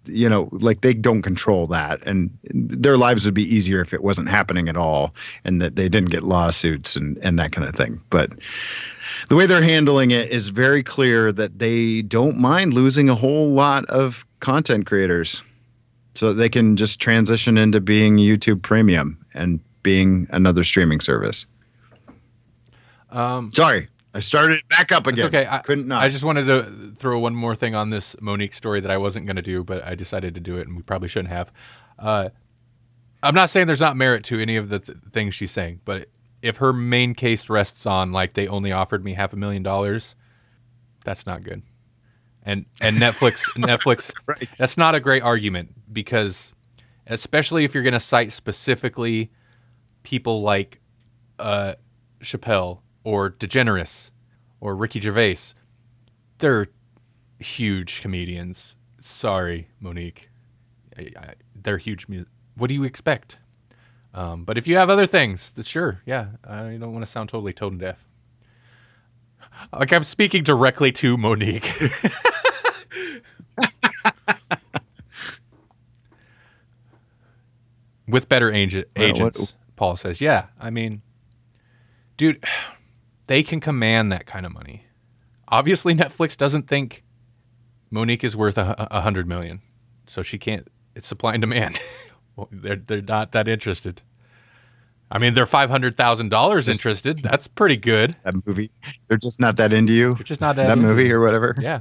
like they don't control that, and their lives would be easier if it wasn't happening at all and that they didn't get lawsuits and that kind of thing. But the way they're handling it is very clear that they don't mind losing a whole lot of content creators so that they can just transition into being YouTube Premium and being another streaming service. Sorry. I started it back up again. It's okay. I couldn't not. I just wanted to throw one more thing on this Monique story that I wasn't going to do, but I decided to do it, and we probably shouldn't have. I'm not saying there's not merit to any of the things she's saying, but if her main case rests on, like, they only offered me $500,000, that's not good. And Netflix, right. That's not a great argument, because especially if you're going to cite specifically people like Chappelle or DeGeneres or Ricky Gervais, they're huge comedians. Sorry, Monique. They're huge. What do you expect? But if you have other things, sure, yeah. I don't want to sound totally tone deaf. Like I'm speaking directly to Monique. With better agents, Paul says. Yeah, I mean, dude, they can command that kind of money. Obviously, Netflix doesn't think Monique is worth $100 million, so she can't. It's supply and demand. Well, they're not that interested. I mean, they're $500,000 interested. That's pretty good. That movie. They're just not that into you. They're just not that into movie or whatever. Yeah.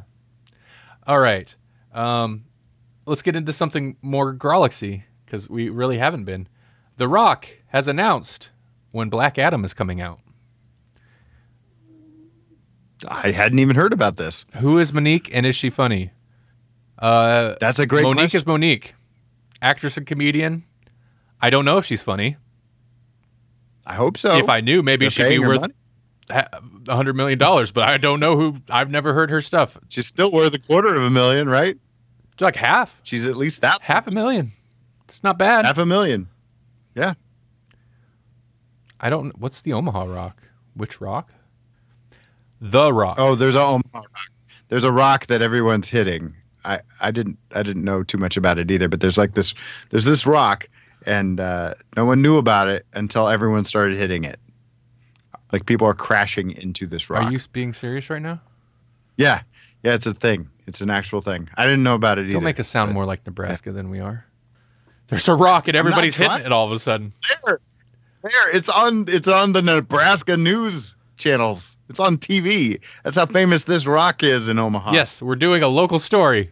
All right. Let's get into something more Grawlixy, because we really haven't been. The Rock has announced when Black Adam is coming out. I hadn't even heard about this. Who is Monique, and is she funny? That's a great Monique question. is Monique. Actress and comedian. I don't know if she's funny. I hope so. If I knew, maybe she'd be worth $100 million, but I don't know who. I've never heard her stuff. She's still worth $250,000, right? It's like half. She's at least that. $500,000. It's not bad. $500,000. Yeah. I don't. What's the Omaha Rock? Which rock? The Rock. Oh, there's a Omaha Rock. There's a rock that everyone's hitting. I didn't know too much about it either, but there's this rock, and no one knew about it until everyone started hitting it. Like, people are crashing into this rock. Are you being serious right now? Yeah. Yeah, it's a thing. It's an actual thing. I didn't know about it either. Don't make us sound more like Nebraska than we are. There's a rock and everybody's hitting it all of a sudden. There, it's on the Nebraska news channels. It's on TV. That's how famous this rock is in Omaha. Yes, we're doing a local story.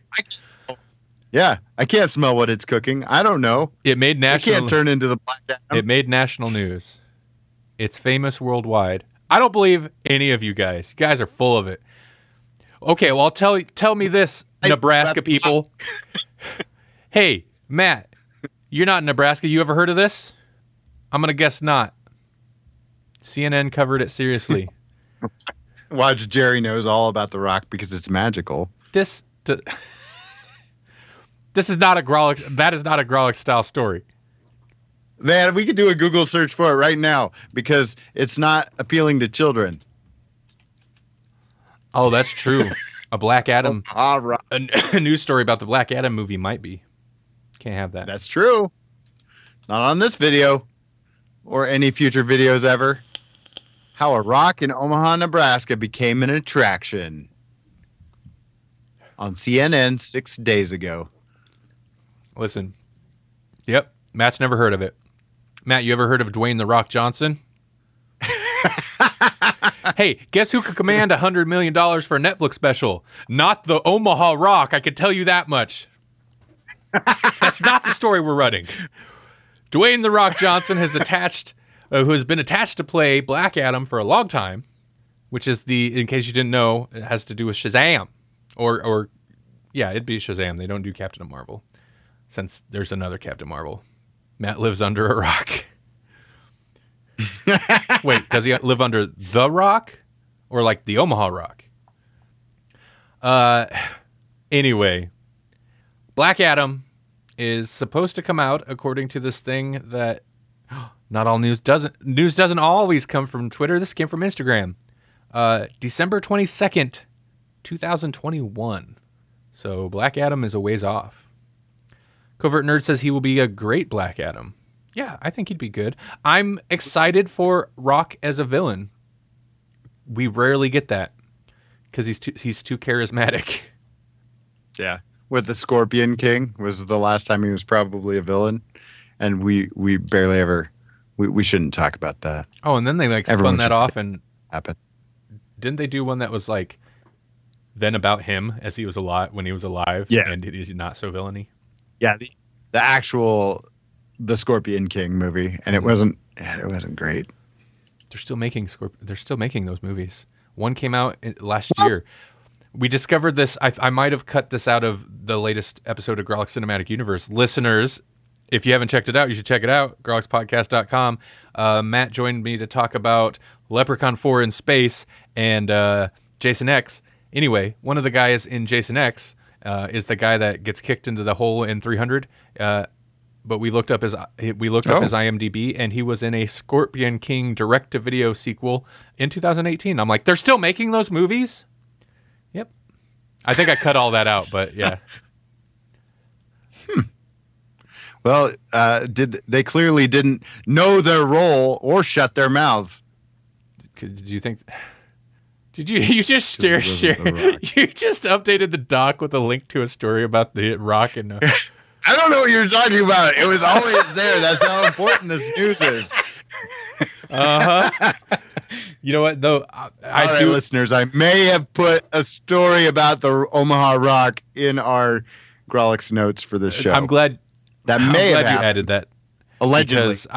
I can't smell what it's cooking. I don't know. It made national. It can't turn into the Black Adam. It made national news. It's famous worldwide. I don't believe any of you guys. You guys are full of it. Okay, well, tell me this, Nebraska people. Hey, Matt, you're not in Nebraska. You ever heard of this? I'm going to guess not. CNN covered it seriously. Watch, Jerry knows all about the rock because it's magical. This is not a Grawlix. That is not a Grawlix style story. Man, we could do a Google search for it right now because it's not appealing to children. Oh, that's true. A Black Adam. All right. A news story about the Black Adam movie might be. Can't have that. That's true. Not on this video or any future videos ever. How a rock in Omaha, Nebraska became an attraction. On CNN 6 days ago. Listen. Yep. Matt's never heard of it. Matt, you ever heard of Dwayne "The Rock" Johnson? Hey, guess who could command $100 million for a Netflix special? Not the Omaha Rock. I can tell you that much. That's not the story we're running. Dwayne "The Rock" Johnson who has been attached to play Black Adam for a long time, which is in case you didn't know, it has to do with Shazam. Or yeah, it'd be Shazam. They don't do Captain Marvel, since there's another Captain Marvel. Matt lives under a rock. Wait, does he live under the rock or like the Omaha Rock? Anyway, Black Adam is supposed to come out according to this thing that not all news doesn't always come from Twitter. This came from Instagram. December 22nd, 2021. So Black Adam is a ways off. Covert Nerd says he will be a great Black Adam. Yeah, I think he'd be good. I'm excited for Rock as a villain. We rarely get that because he's too charismatic. Yeah, with the Scorpion King was the last time he was probably a villain, and we barely ever we shouldn't talk about that. Oh, and then they spun that off and happen. Didn't they do one that was then about him as he was alive when he was alive? Yeah, and he's not so villainy. Yeah, the Scorpion King movie, and it wasn't great. They're still making those movies. One came out last year. We discovered this. I might have cut this out of the latest episode of Grawlix Cinematic Universe. Listeners, if you haven't checked it out, you should check it out. GrawlixPodcast.com. Matt joined me to talk about Leprechaun 4 in space and Jason X. Anyway, one of the guys in Jason X is the guy that gets kicked into the hole in 300. But we looked up his IMDb, and he was in a Scorpion King direct-to-video sequel in 2018. I'm like, they're still making those movies? Yep. I think I cut all that out, but yeah. Well, they clearly didn't know their role or shut their mouths? Did you think? Did you just share? You just updated the doc with a link to a story about the Rock and. I don't know what you're talking about. It was always there. That's how important this news is. You know what, though? Listeners, I may have put a story about the Omaha Rock in our Grawlix notes for this show. I'm glad you added that. Allegedly. Because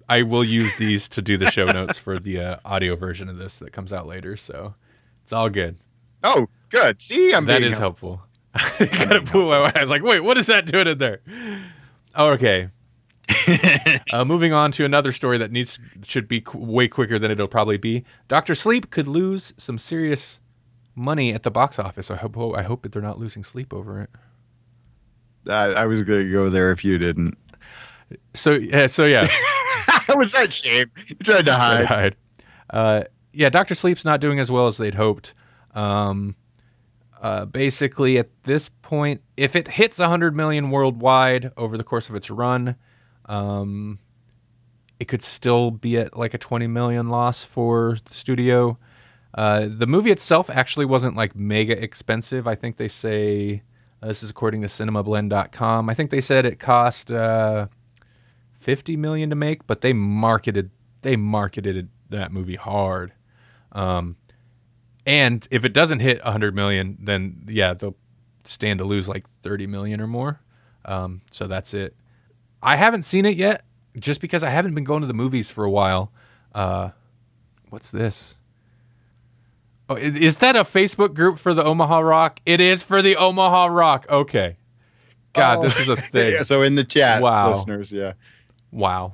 I will use these to do the show notes for the audio version of this that comes out later. So it's all good. Oh, good. See, that is helpful. I was like, wait, what is that doing in there? Oh, okay. Moving on to another story that should be way quicker than it'll probably be. Dr. Sleep could lose some serious money at the box office. I hope they're not losing sleep over it. I was going to go there if you didn't. So yeah. How was that shame? You tried to hide. Yeah, Dr. Sleep's not doing as well as they'd hoped. Basically, at this point, if it hits 100 million worldwide over the course of its run, it could still be at like a 20 million loss for the studio. The movie itself actually wasn't like mega expensive. I think they say, this is according to cinemablend.com, I think they said it cost $50 million to make, but they marketed that movie hard. And if it doesn't hit 100 million, then yeah, they'll stand to lose like 30 million or more. So that's it. I haven't seen it yet, just because I haven't been going to the movies for a while. What's this? Oh, is that a Facebook group for the Omaha Rock? It is for the Omaha Rock. Okay. God, this is a thing. Yeah, so in the chat, wow. listeners, yeah. Wow.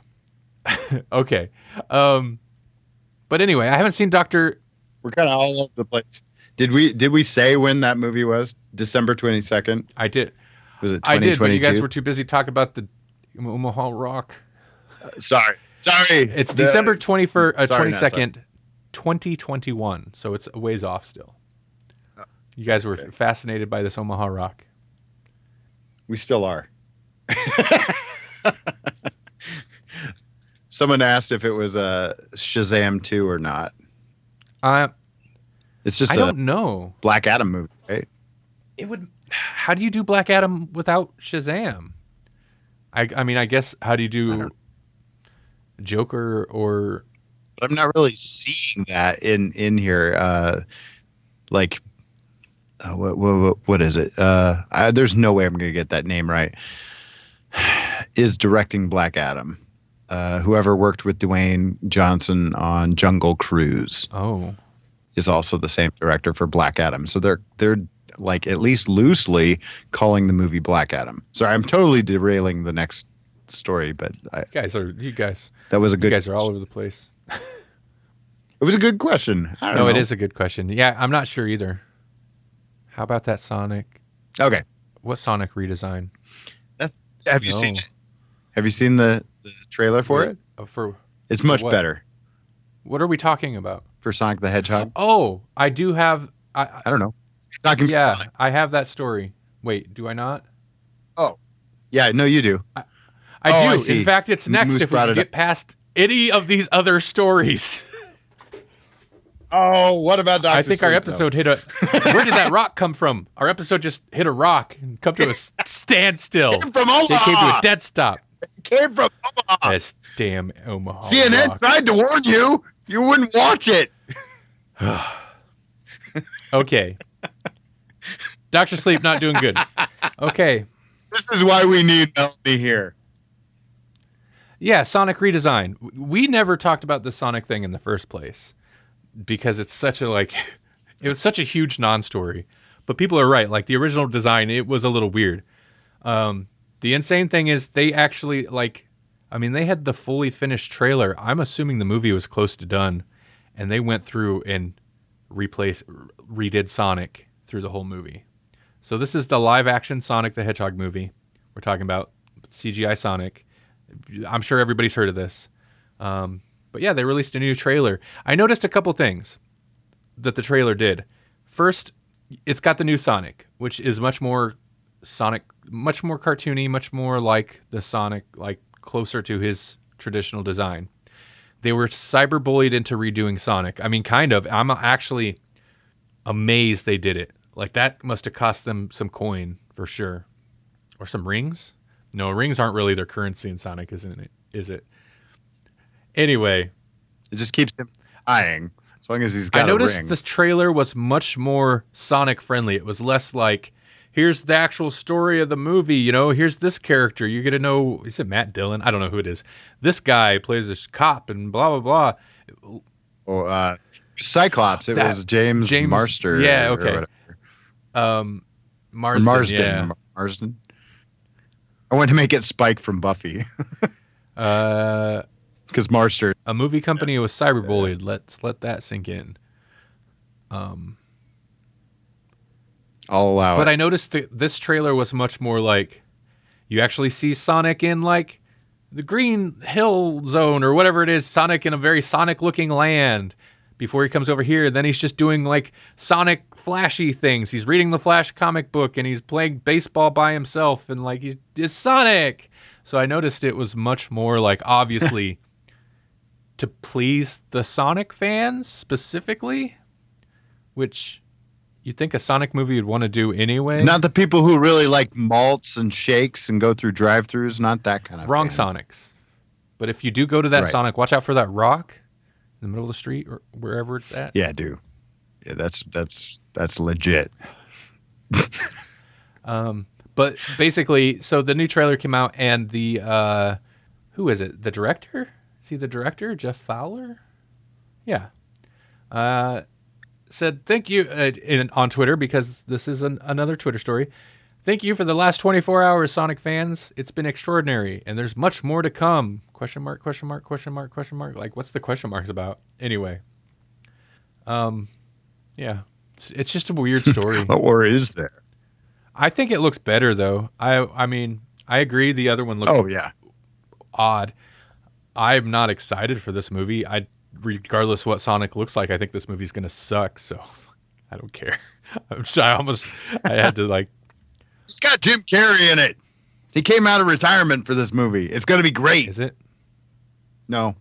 Okay. But anyway, I haven't seen Dr. We're kind of all over the place. Did we say when that movie was? December 22nd? I did. Was it 2022? I did, but you guys were too busy talking about the Omaha Rock. Sorry. It's December 22nd, no, 2021. So it's a ways off still. You guys were fascinated by this Omaha Rock. We still are. Someone asked if it was a Shazam 2 or not. It's just I don't know. Black Adam movie, right? It would. How do you do Black Adam without Shazam? I mean, I guess, how do you do Joker or... I'm not really seeing that in here. What is it? There's no way I'm going to get that name right. Is directing Black Adam. Whoever worked with Dwayne Johnson on Jungle Cruise. Oh. Is also the same director for Black Adam. So they're like at least loosely calling the movie Black Adam. Sorry, I'm totally derailing the next story, but you guys that was a good. You guys are all over the place. It was a good question. I don't know. It is a good question. Yeah, I'm not sure either. How about that Sonic? Okay. What Sonic redesign? Have you seen it? Have you seen the trailer for it? It's much better. What are we talking about? For Sonic the Hedgehog? Oh, I do have... I don't know. Talking yeah, Sonic. I have that story. Wait, do I not? Oh. Yeah, no, you do. I do. I see. In fact, it's next Moose if we get past any of these other stories. Oh, what about Dr. I think our episode hit a... Where did that rock come from? Our episode just hit a rock and come to a standstill. It came from Omaha. It came to a dead stop. It came from Omaha. This damn Omaha CNN rock. tried to warn you. You wouldn't watch it. Okay. Dr. Sleep not doing good. Okay. This is why we need Melanie here. Yeah, Sonic redesign. We never talked about the Sonic thing in the first place because it's such a it was such a huge non-story. But people are right. Like the original design, it was a little weird. The insane thing is they actually they had the fully finished trailer. I'm assuming the movie was close to done, and they went through and redid Sonic through the whole movie. So this is the live-action Sonic the Hedgehog movie. We're talking about CGI Sonic. I'm sure everybody's heard of this. But yeah, they released a new trailer. I noticed a couple things that the trailer did. First, it's got the new Sonic, which is much more cartoony, much more like the Sonic, closer to his traditional design. They were cyberbullied into redoing Sonic. I mean, kind of. I'm actually amazed they did it. That must have cost them some coin for sure. Or some rings? No, rings aren't really their currency in Sonic, isn't it? Is it? Anyway. It just keeps him eyeing. As long as he's got a ring. I noticed this trailer was much more Sonic friendly. It was less here's the actual story of the movie, here's this character. You get to know, is it Matt Dillon? I don't know who it is. This guy plays this cop and blah, blah, blah. Well, Cyclops, it was James Marster. Yeah, okay. Marsden. Yeah. Marsden. I wanted to make it Spike from Buffy. Because Marster. A movie company was cyberbullied. Let's let that sink in. I'll allow it. But I noticed that this trailer was much more you actually see Sonic in the Green Hill Zone or whatever it is. Sonic in a very Sonic-looking land before he comes over here. Then he's just doing Sonic flashy things. He's reading the Flash comic book and he's playing baseball by himself and it's Sonic. So I noticed it was much more obviously to please the Sonic fans specifically. which you'd think a Sonic movie would want to do anyway. Not the people who really like malts and shakes and go through drive-thrus. Not that kind of Wrong fan. Sonics. But if you do go to that Right. Sonic, watch out for that rock in the middle of the street or wherever it's at. Yeah, do. Yeah, that's legit. But basically, so the new trailer came out, and the who is it? The director? Is he the director? Jeff Fowler? Yeah. Said thank you on Twitter, because this is another Twitter story. Thank you for the last 24 hours, Sonic fans. It's been extraordinary, and there's much more to come. Question mark, question mark, question mark, question mark. Like, what's the question marks about? Anyway. Yeah. It's just a weird story. Or is there? I think it looks better, though. I mean, I agree the other one looks odd. I'm not excited for this movie. Regardless what Sonic looks like, I think this movie's going to suck, so I don't care. I had to like... It's got Jim Carrey in it. He came out of retirement for this movie. It's going to be great. Is it? No.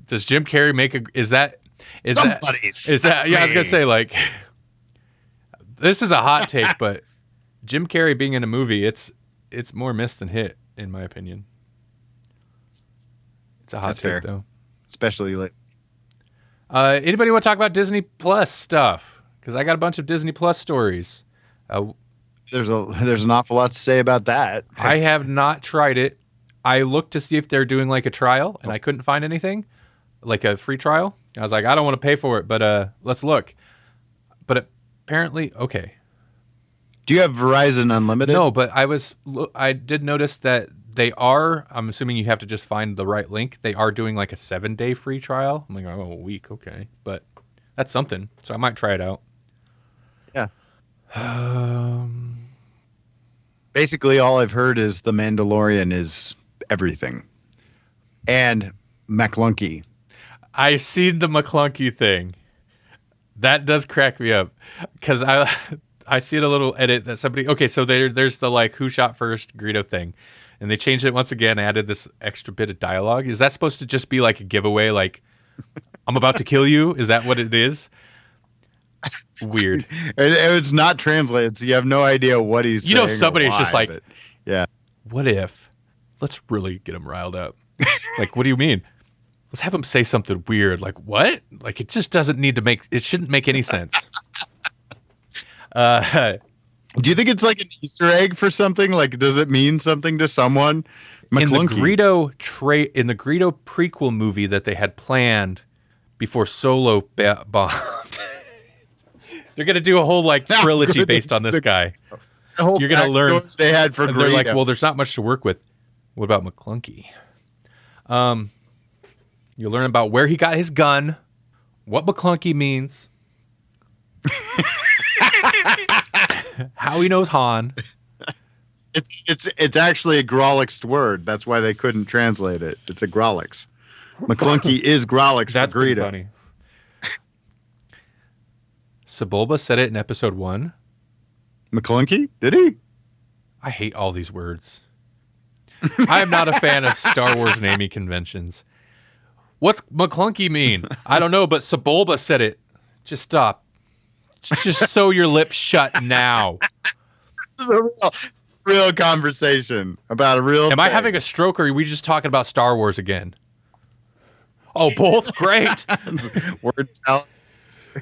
Does Jim Carrey make a... Is that... Yeah, I was going to say, like... This is a hot take, but Jim Carrey being in a movie, it's more miss than hit, in my opinion. It's a hot take, though. Especially like... Anybody want to talk about Disney Plus stuff? Because I got a bunch of Disney Plus stories. There's an awful lot to say about that. I have not tried it. I looked to see if they're doing like a trial, and I couldn't find anything, like a free trial. I was like, I don't want to pay for it, but let's look. But apparently, okay. Do you have Verizon Unlimited? No, but I did notice that they are. I'm assuming you have to just find the right link. They are doing like a 7-day free trial. I'm like, oh, a week, okay, but that's something. So I might try it out. Yeah. Basically, all I've heard is The Mandalorian is everything. And McClunky. I've seen the McClunky thing. That does crack me up. Because I see a little edit that somebody... Okay, so there's the like, who shot first Greedo thing. And they changed it once again, added this extra bit of dialogue. Is that supposed to just be like a giveaway? Like, I'm about to kill you? Is that what it is? Weird. It's not translated, so you have no idea what he's saying. Somebody's just like, yeah. What if? Let's really get him riled up. Like, what do you mean? Let's have him say something weird. Like, what? Like, it just doesn't need to make... It shouldn't make any sense. Do you think it's like an Easter egg for something? Like, does it mean something to someone? In the Greedo prequel movie that they had planned before Solo bombed, they're gonna do a whole like trilogy based on this guy. The whole You're gonna learn they had for and Greedo. they're like, well, there's not much to work with. What about McClunky? You learn about where he got his gun, what McClunky means. How he knows Han. It's actually a Grawlix word. That's why they couldn't translate it. It's a Grawlix. McClunky is Grawlix That's for Greedo. Funny. Sebulba said it in episode 1. McClunky? Did he? I hate all these words. I am not a fan of Star Wars naming conventions. What's McClunky mean? I don't know, but Sebulba said it. Just stop. Just sew your lips shut now. This is a real conversation about a real Am I having a stroke, or are we just talking about Star Wars again? Oh, both? Great. Word salad.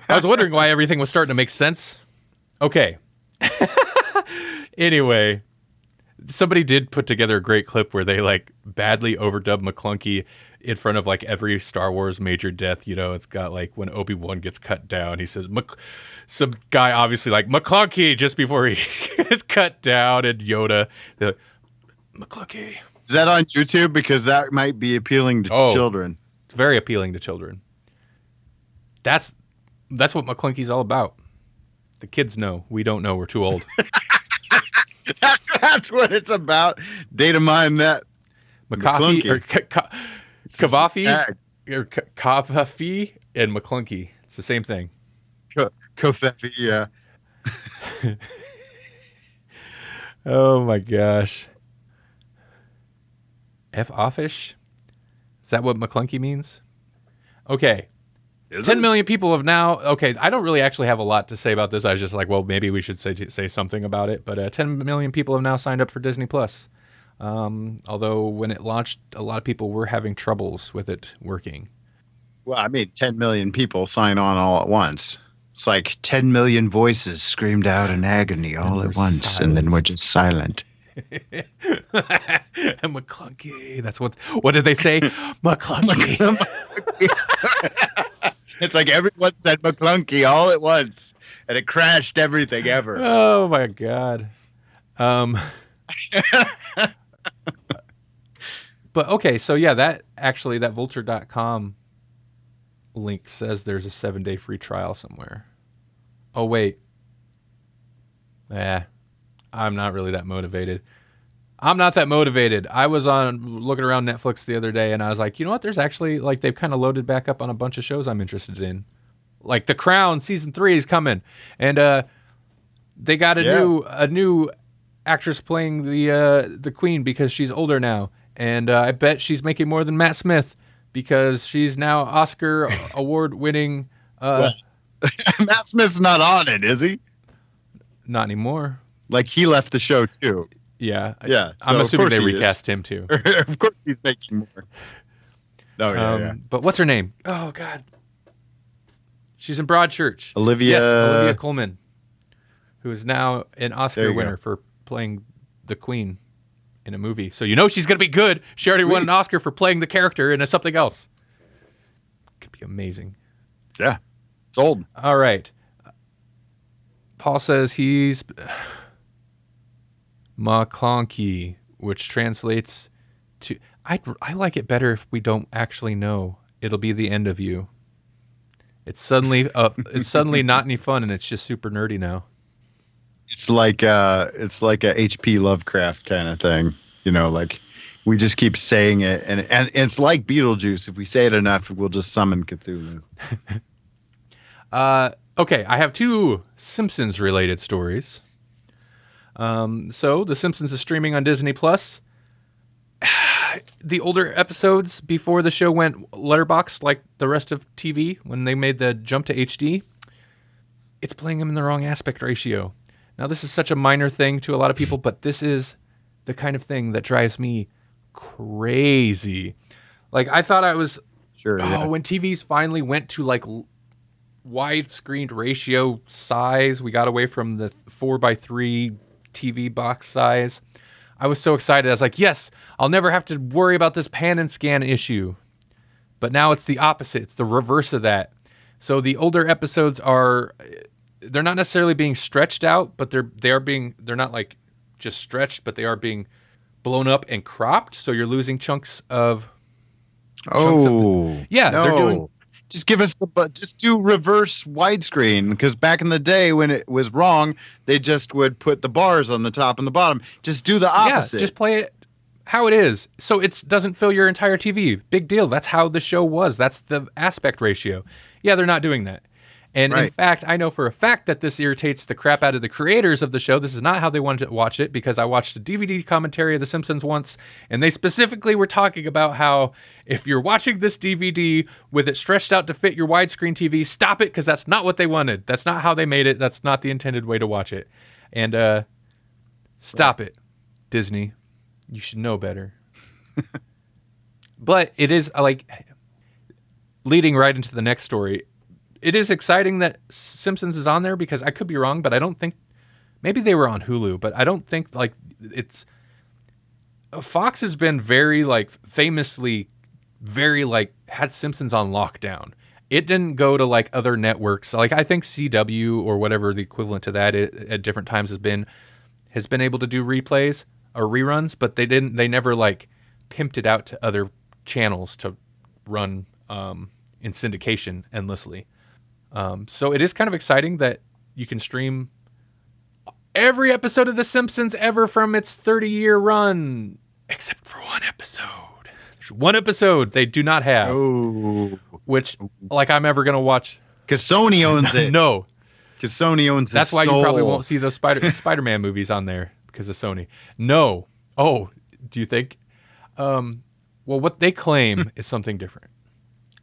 I was wondering why everything was starting to make sense. Okay. Anyway, somebody did put together a great clip where they like badly overdubbed McClunky in front of like every Star Wars major death. You know, it's got like when Obi-Wan gets cut down, he says, some guy obviously like McClunky just before he gets cut down, and Yoda, they're like, McClunky. Is that on YouTube? Because that might be appealing to children. It's very appealing to children. That's what McClunky's all about. The kids know. We don't know. We're too old. That's what it's about. Data mine that. McCoffee or Kavafi or Kavafi and McClunky. It's the same thing. Kofefi, yeah. Oh my gosh. F offish? Is that what McClunky means? Okay. Is 10 it? million people have now. Okay, I don't really actually have a lot to say about this. I was just like, well, maybe we should say something about it. But 10 million people have now signed up for Disney Plus. Although when it launched, a lot of people were having troubles with it working. Well, I mean, 10 million people sign on all at once. It's like 10 million voices screamed out in agony all at once, and then we're just silent. And McClunky. That's what did they say? McClunky. It's like everyone said McClunky all at once, and it crashed everything ever. Oh my god. But okay, so yeah, that vulture.com link says there's a 7-day free trial somewhere. Oh wait. I'm not really that motivated. I'm not that motivated. I was looking around Netflix the other day and I was like, you know what? There's actually they've kind of loaded back up on a bunch of shows I'm interested in. Like The Crown season 3 is coming, and they got a new actress playing the queen because she's older now, and I bet she's making more than Matt Smith because she's now Oscar award winning. Matt Smith's not on it, is he? Not anymore. Like he left the show too. Yeah. Yeah. I'm so assuming they recast him too. Of course he's making more. Oh, yeah. But what's her name? Oh, God. She's in Broadchurch. Olivia Colman, who is now an Oscar winner for playing the Queen in a movie. So you know she's going to be good. She already won an Oscar for playing the character in something else. Could be amazing. Yeah. Sold. All right. Paul says he's McClunky, which translates to... I like it better if we don't actually know. It'll be the end of you. It's suddenly not any fun, and it's just super nerdy now. It's like a H.P. Lovecraft kind of thing, like we just keep saying it, and it's like Beetlejuice. If we say it enough, we'll just summon Cthulhu. Okay, I have 2 Simpsons related stories. So The Simpsons is streaming on Disney Plus. The older episodes before the show went letterboxed like the rest of TV when they made the jump to HD, it's playing them in the wrong aspect ratio. Now, this is such a minor thing to a lot of people, but this is the kind of thing that drives me crazy. Like, I thought I was... Sure, yeah. when TVs finally went to, like, widescreen ratio size, we got away from the 4:3 TV box size. I was so excited. I was like, yes, I'll never have to worry about this pan and scan issue. But now it's the opposite. It's the reverse of that. So the older episodes they're not necessarily being stretched out, but they're not like just stretched, but they are being blown up and cropped. So you're losing chunks of. No. They're doing. Just just do reverse widescreen, because back in the day when it was wrong, they just would put the bars on the top and the bottom. Just do the opposite. Yeah, just play it how it is. So it doesn't fill your entire TV. Big deal. That's how the show was. That's the aspect ratio. Yeah, they're not doing that. And in fact, I know for a fact that this irritates the crap out of the creators of the show. This is not how they wanted to watch it, because I watched a DVD commentary of The Simpsons once, and they specifically were talking about how if you're watching this DVD with it stretched out to fit your widescreen TV, stop it, because that's not what they wanted. That's not how they made it. That's not the intended way to watch it. And stop it, Disney. You should know better. But it is like leading right into the next story. It is exciting that Simpsons is on there, because I could be wrong, but I don't think, maybe they were on Hulu, but I don't think like it's, Fox has been very like famously very like had Simpsons on lockdown. It didn't go to like other networks. Like I think CW or whatever the equivalent to that at different times has been able to do replays or reruns, but they never like pimped it out to other channels to run in syndication endlessly. So it is kind of exciting that you can stream every episode of The Simpsons ever from its 30-year run, except for one episode. There's one episode they do not have, which like I'm ever going to watch. Because Sony owns it. No. Because Sony owns it. That's why you probably won't see those Spider-Man movies on there, because of Sony. No. Oh, do you think? Well, what they claim is something different.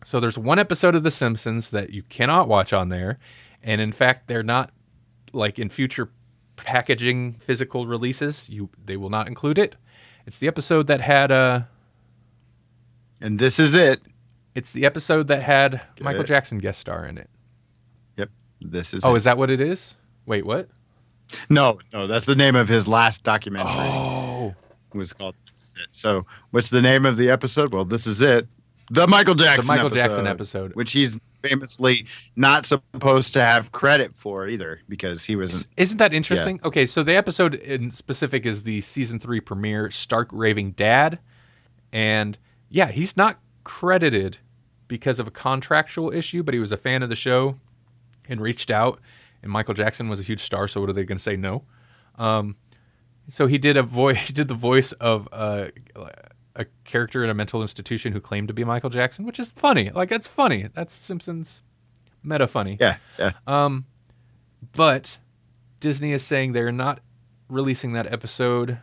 So there's one episode of The Simpsons that you cannot watch on there. And in fact, they're not like in future packaging physical releases. They will not include it. It's the episode that had And this is it. It's the episode that had Michael Jackson guest star in it. Yep. This is Oh, it. is that what it is? Wait, what? No, that's the name of his last documentary. Oh. It was called This Is It. So what's the name of the episode? Well, this is it. The Michael Jackson episode. Which he's famously not supposed to have credit for either because he was... Isn't that interesting? Yeah. Okay, so the episode in specific is the season 3 premiere, Stark Raving Dad. And yeah, he's not credited because of a contractual issue, but he was a fan of the show and reached out. And Michael Jackson was a huge star, so what are they going to say? No. So he did the voice of a character in a mental institution who claimed to be Michael Jackson, which is funny. Like, that's funny. That's Simpsons meta funny. Yeah. But Disney is saying they're not releasing that episode.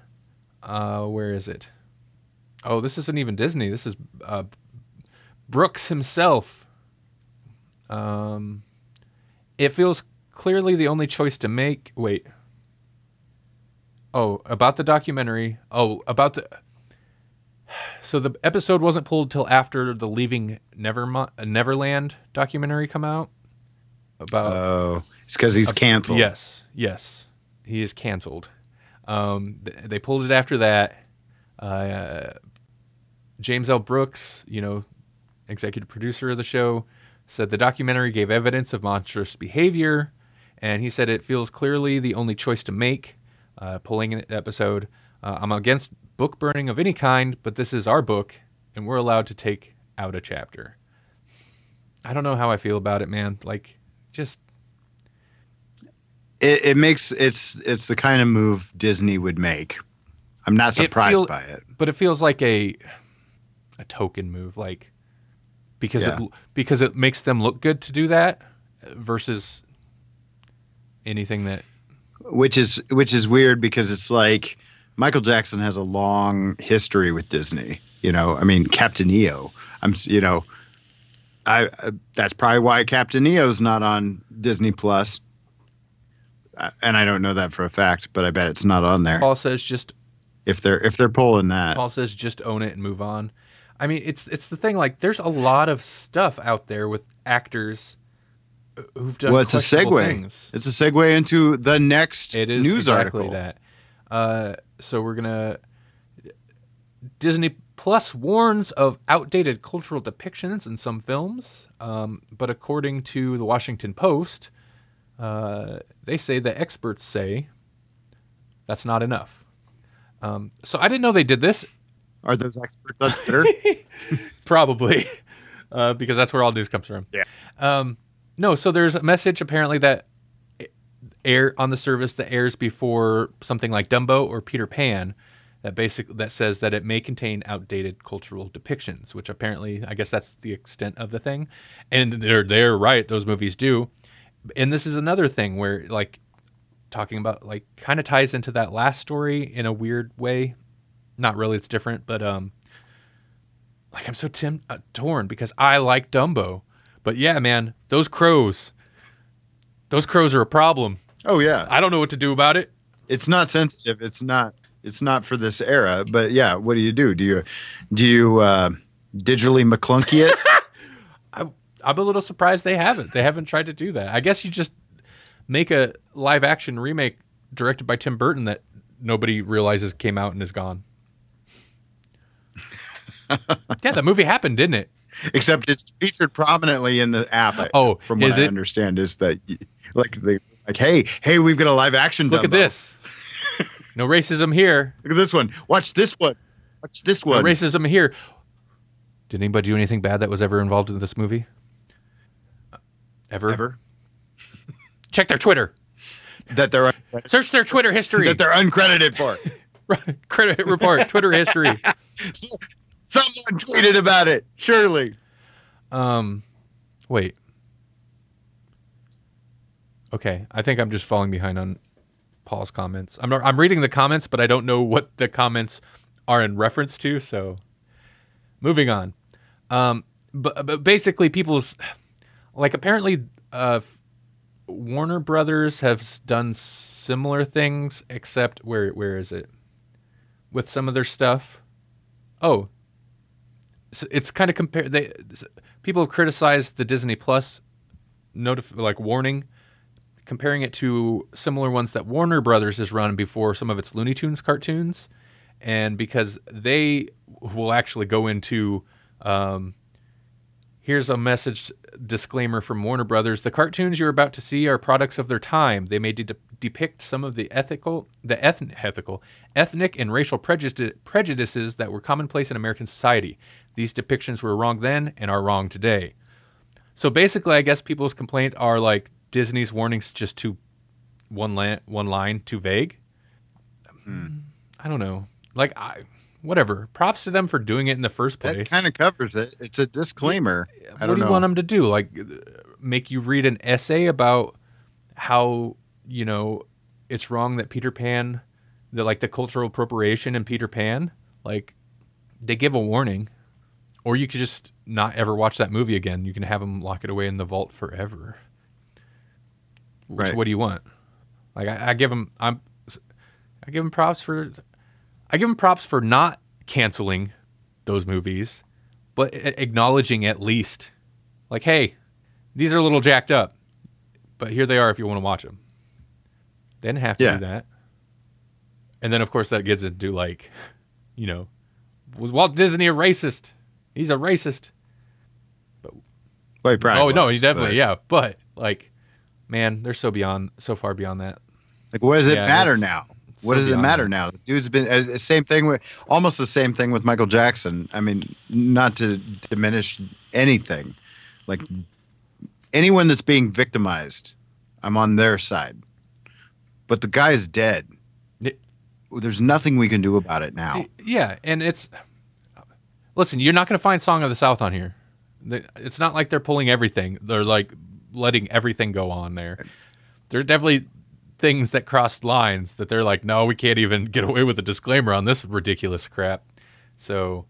Where is it? Oh, this isn't even Disney. This is Brooks himself. It feels clearly the only choice to make. Wait. Oh, about the documentary. So the episode wasn't pulled till after the Leaving Neverland documentary come out. It's because he's canceled. Yes, he is canceled. They pulled it after that. James L. Brooks, executive producer of the show, said the documentary gave evidence of monstrous behavior, and he said it feels clearly the only choice to make. Pulling an episode. I'm against book burning of any kind, but this is our book, and we're allowed to take out a chapter. I don't know how I feel about it, man. Like, just it's the kind of move Disney would make. I'm not surprised by it, but it feels like a token move, like because it makes them look good to do that versus anything that. Which is weird because it's like Michael Jackson has a long history with Disney. I mean, Captain EO. That's probably why Captain EO's not on Disney Plus. And I don't know that for a fact, but I bet it's not on there. Paul says just if they're pulling that. Paul says just own it and move on. I mean, it's the thing. Like, there's a lot of stuff out there with actors who've done it's a segue. Things. It's a segue into the next news article. That. So we're gonna. Disney Plus warns of outdated cultural depictions in some films, but according to the Washington Post, they say the experts say that's not enough. So I didn't know they did this. Are those experts on Twitter? Probably, because that's where all news comes from. Yeah. No, so there's a message apparently that on the service that airs before something like Dumbo or Peter Pan that says that it may contain outdated cultural depictions, which apparently I guess that's the extent of the thing. And they're right, those movies do. And this is another thing where like talking about like kind of ties into that last story in a weird way. Not really, it's different, but like I'm so torn because I like Dumbo. But yeah, man, those crows are a problem. Oh yeah. I don't know what to do about it. It's not sensitive. It's not for this era, but yeah, what do you do? Do you digitally McClunky it? I'm a little surprised they haven't. They haven't tried to do that. I guess you just make a live action remake directed by Tim Burton that nobody realizes came out and is gone. Yeah, that movie happened, didn't it? Except it's featured prominently in the app. From what I understand, is that hey, we've got a live action. Look Dumbo. At this. No racism here. Look at this one. Watch this one. Watch this one. No racism here. Did anybody do anything bad that was ever involved in this movie? Ever? Check their Twitter. Search their Twitter history. That they're uncredited for. Right. Credit report. Twitter history. Someone tweeted about it. Surely. Wait. Okay, I think I'm just falling behind on Paul's comments. I'm reading the comments, but I don't know what the comments are in reference to. So, moving on. but basically people's like apparently Warner Brothers have done similar things, except where is it with some of their stuff? Oh, so it's kind of people have criticized the Disney Plus warning, comparing it to similar ones that Warner Brothers has run before some of its Looney Tunes cartoons, and because they will actually go into here's a message disclaimer from Warner Brothers. The cartoons you're about to see are products of their time. They may depict some of the ethnic and racial prejudices that were commonplace in American society. These depictions were wrong then and are wrong today. So basically, I guess people's complaint are like Disney's warnings just too one line too vague. I don't know. Whatever. Props to them for doing it in the first place. That kind of covers it. It's a disclaimer. What do you want them to do? Like, make you read an essay about how, it's wrong that Peter Pan, the cultural appropriation in Peter Pan? Like, they give a warning. Or you could just not ever watch that movie again. You can have them lock it away in the vault forever. Right. So what do you want? Like, I give them props for not canceling those movies, but acknowledging at least, like, hey, these are a little jacked up, but here they are if you want to watch them. They didn't have to do that. And then, of course, that gets into, was Walt Disney a racist? He's a racist. But no, he's definitely, But, man, they're so far beyond that. Like, what does it matter now? What does it matter now? The dude's been almost the same thing with Michael Jackson. I mean, not to diminish anything. Like, anyone that's being victimized, I'm on their side. But the guy is dead. There's nothing we can do about it now. Yeah, and listen, you're not going to find Song of the South on here. It's not like they're pulling everything. They're letting everything go on there. There's definitely things that crossed lines that they're like, no, we can't even get away with a disclaimer on this ridiculous crap. So,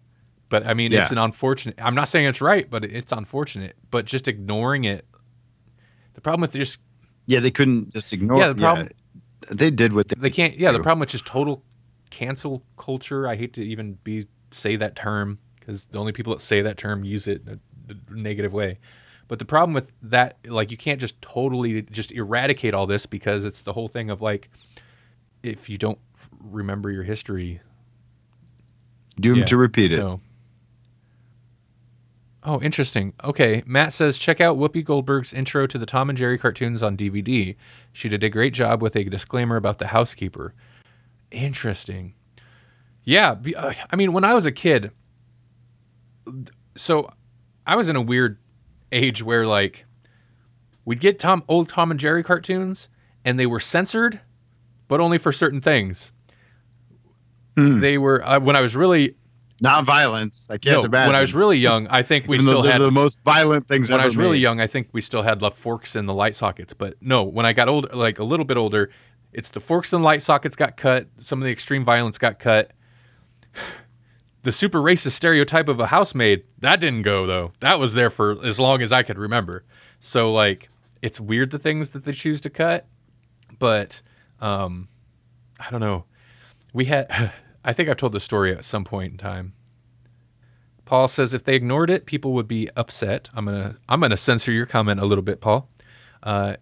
but I mean, it's an unfortunate, I'm not saying it's right, but it's unfortunate, but just ignoring it. The problem with they couldn't just ignore it. The problem, they did what they can't. Yeah. The problem with just total cancel culture. I hate to even say that term because the only people that say that term use it in a negative way. But the problem with that, you can't just totally just eradicate all this because it's the whole thing of if you don't remember your history, doomed to repeat it. So. Oh, interesting. Okay, Matt says check out Whoopi Goldberg's intro to the Tom and Jerry cartoons on DVD. She did a great job with a disclaimer about the housekeeper. Interesting. Yeah, I mean, when I was a kid, so I was in a weird age where we'd get old Tom and Jerry cartoons and they were censored, but only for certain things. They were when I was really not violence. I can't imagine. When I was really young, I think we still had the most violent things. When I was really young, I think we still had the forks and the light sockets. But no, when I got older, a little bit older, it's the forks and light sockets got cut. Some of the extreme violence got cut. The super racist stereotype of a housemaid, that didn't go, though. That was there for as long as I could remember. So, it's weird the things that they choose to cut. But, I don't know. I think I've told this story at some point in time. Paul says if they ignored it, people would be upset. I'm gonna censor your comment a little bit, Paul. I'm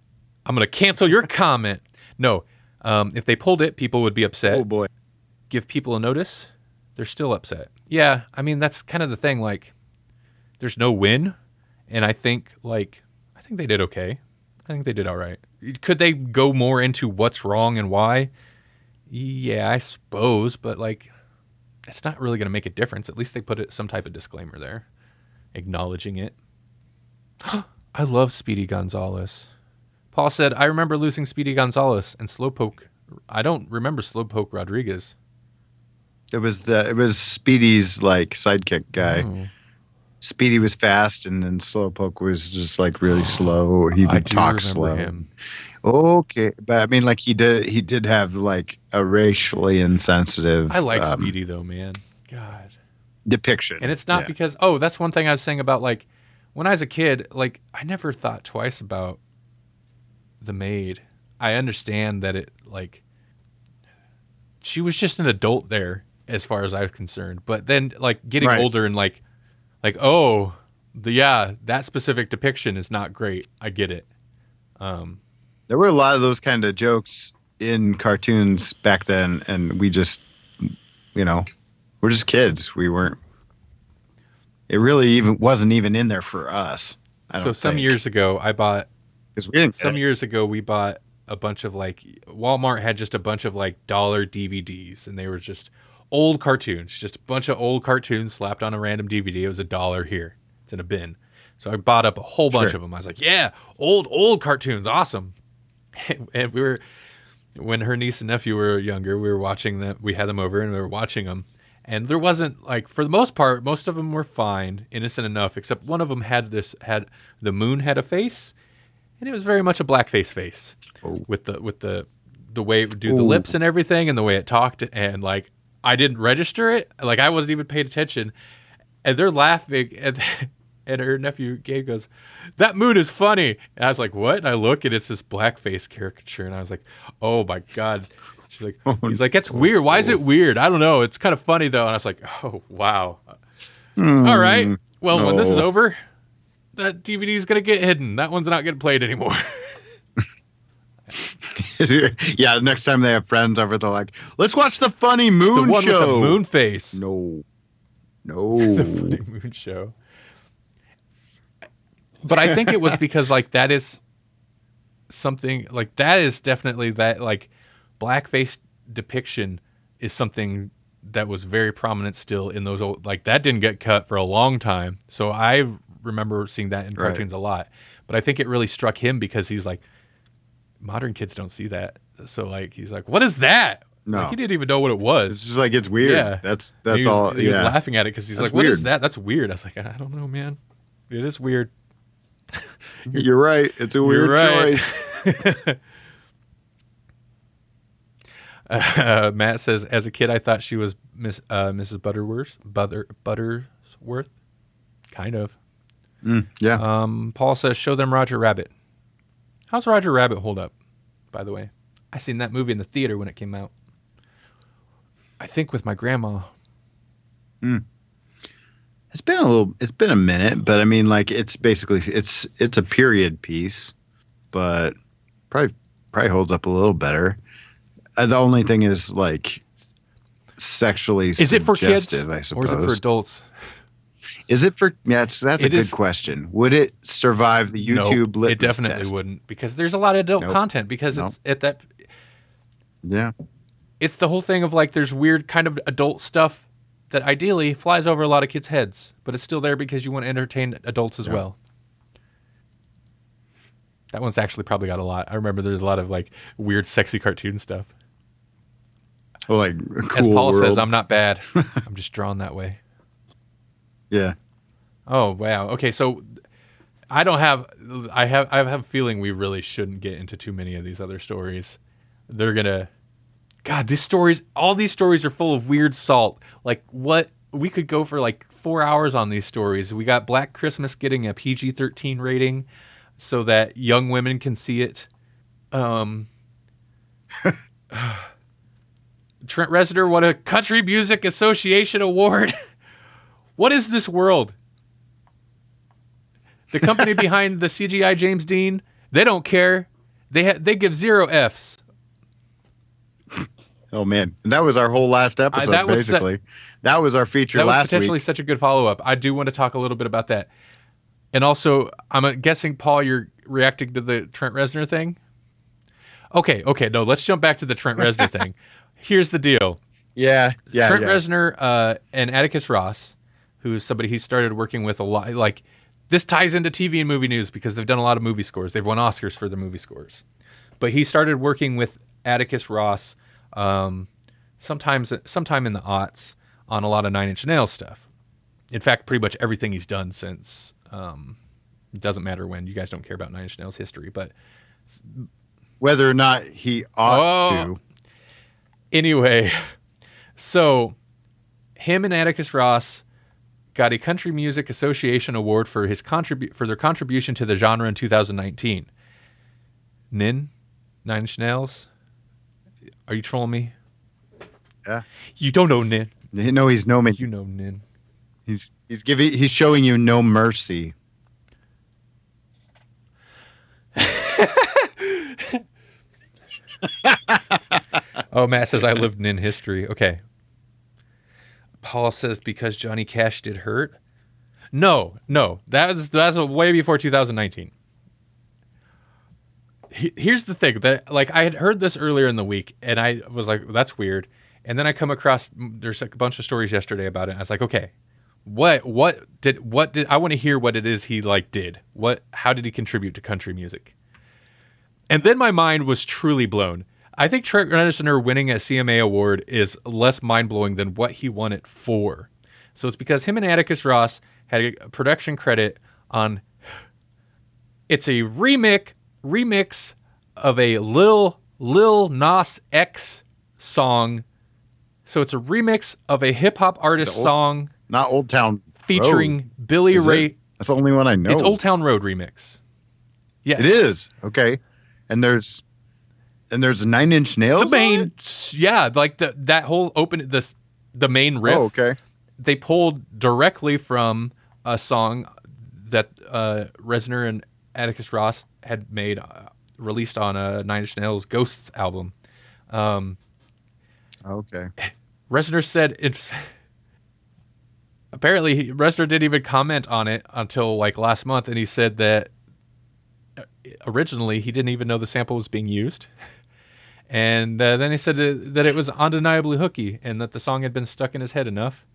gonna cancel your comment. No, if they pulled it, people would be upset. Oh, boy. Give people a notice. They're still upset. Yeah, I mean, that's kind of the thing. There's no win. And I think they did okay. I think they did all right. Could they go more into what's wrong and why? Yeah, I suppose. But, it's not really going to make a difference. At least they put some type of disclaimer there, acknowledging it. I love Speedy Gonzalez. Paul said, I remember losing Speedy Gonzalez and Slowpoke. I don't remember Slowpoke Rodriguez. It was Speedy's sidekick guy. Oh. Speedy was fast, and then Slowpoke was just really slow. He would talk slow. Him. Okay, but I mean, he did have a racially insensitive. I like Speedy though, man. God. Depiction, and it's not because that's one thing I was saying about when I was a kid, like, I never thought twice about the maid. I understand that she was just an adult there as far as I was concerned. But then, like, getting older and like, oh, that specific depiction is not great. I get it. There were a lot of those kind of jokes in cartoons back then, and we just, we're just kids. We weren't. It really wasn't even in there for us. Some years ago, we bought a bunch of, like, Walmart had just a bunch of, like, dollar DVDs, and they were just old cartoons, just a bunch of old cartoons slapped on a random DVD. It was $1 here. It's in a bin. So I bought up a whole bunch of them. I was like, yeah, old cartoons, awesome. And when her niece and nephew were younger, we were watching them. We had them over and we were watching them. And there wasn't, like, for the most part, most of them were fine, innocent enough, except one of them had the moon had a face, and it was very much a blackface face with the way it would do the lips and everything, and the way it talked, and, like, I didn't register it, like, I wasn't even paying attention, and they're laughing, and her nephew Gabe goes, "That moon is funny," and I was like, "What?" And I look, and it's this blackface caricature, and I was like, "Oh my god." She's like, he's like, "That's weird. Why is it weird? I don't know. It's kind of funny though." And I was like, "Oh wow." All right. Well, when this is over, that DVD is gonna get hidden. That one's not getting played anymore. Yeah. Next time they have friends over, they're like, "Let's watch the funny moon the one show." With the moon face. No. The funny moon show. But I think it was because, like, that is something, like, that is definitely that, like, blackface depiction is something that was very prominent still in those old, like, that didn't get cut for a long time. So I remember seeing that in cartoons a lot. But I think it really struck him because he's like, modern kids don't see that. So, like, he's like, "What is that?" No. Like, he didn't even know what it was. It's just like, it's weird. Yeah. That's all. He was laughing at it because he's That's like, "What weird. is that? That's weird." I was like, "I don't know, man. It is weird." You're right. It's a weird choice. Matt says, "As a kid, I thought she was Mrs. Buttersworth. Kind of." Yeah. Paul says, "Show them Roger Rabbit." How's Roger Rabbit hold up, by the way? I seen that movie in the theater when it came out. I think with my grandma. It's been a minute, but I mean, like, it's basically, it's a period piece, but probably holds up a little better. The only thing is, like, sexually is it for kids, I suppose, or is it for adults? Is it for? Yeah, that's a good question. Would it survive the YouTube litmus it definitely test? Wouldn't, because there's a lot of adult content, because it's at that. Yeah, it's the whole thing of, like, there's weird kind of adult stuff that ideally flies over a lot of kids' heads, but it's still there because you want to entertain adults as well. That one's actually probably got a lot. I remember there's a lot of, like, weird, sexy cartoon stuff. Well, like, cool as Paul world. says, I'm not bad. I'm just drawn that way. Yeah. Oh wow. Okay, so I have a feeling we really shouldn't get into too many of these other stories. They're gonna. God, all these stories are full of weird salt. Like, what? We could go for like 4 hours on these stories. We got Black Christmas getting a PG-13 rating so that young women can see it. Trent Reznor won a Country Music Association Award. What is this world? The company behind the CGI James Dean, they don't care. They give 0 Fs. Oh man, and that was our whole last episode. Basically, that was our feature last week. That was potentially such a good follow-up. I do want to talk a little bit about that. And also, I'm guessing, Paul, you're reacting to the Trent Reznor thing. Okay, no, let's jump back to the Trent Reznor thing. Here's the deal. Yeah. Trent Reznor and Atticus Ross, who's somebody he started working with a lot. Like, this ties into TV and movie news because they've done a lot of movie scores. They've won Oscars for their movie scores. But he started working with Atticus Ross sometime in the aughts on a lot of Nine Inch Nails stuff. In fact, pretty much everything he's done since. It doesn't matter when. You guys don't care about Nine Inch Nails history, but whether or not he ought to. Anyway, so him and Atticus Ross got a Country Music Association Award for their contribution to the genre in 2019. Nin? Nine Inch Nails? Are you trolling me? Yeah. You don't know Nin. No, he's no man. You know Nin. He's showing you no mercy. Oh, Matt says I lived Nin history. Okay. Paul says because Johnny Cash did hurt. No, that's way before 2019. Here's the thing that like I had heard this earlier in the week, and I was like, that's weird. And then I come across there's like a bunch of stories yesterday about it. And I was like, okay, what did I want to hear what it is he like did? How did he contribute to country music? And then my mind was truly blown. I think Trent Reznor winning a CMA award is less mind-blowing than what he won it for. So it's because him and Atticus Ross had a production credit on... It's a remix of a Lil Nas X song. So it's a remix of a hip-hop artist song. Not Old Town featuring Road. Billy Ray. That's the only one I know. It's Old Town Road remix. Yeah, it is. Okay. And there's 9 Inch Nails. The main, yeah, like that whole the main riff. Oh, okay. They pulled directly from a song that Reznor and Atticus Ross had made, released on a Nine Inch Nails Ghosts album. Okay. Reznor said apparently Reznor didn't even comment on it until like last month, and he said that originally he didn't even know the sample was being used. And then he said that it was undeniably hooky and that the song had been stuck in his head enough.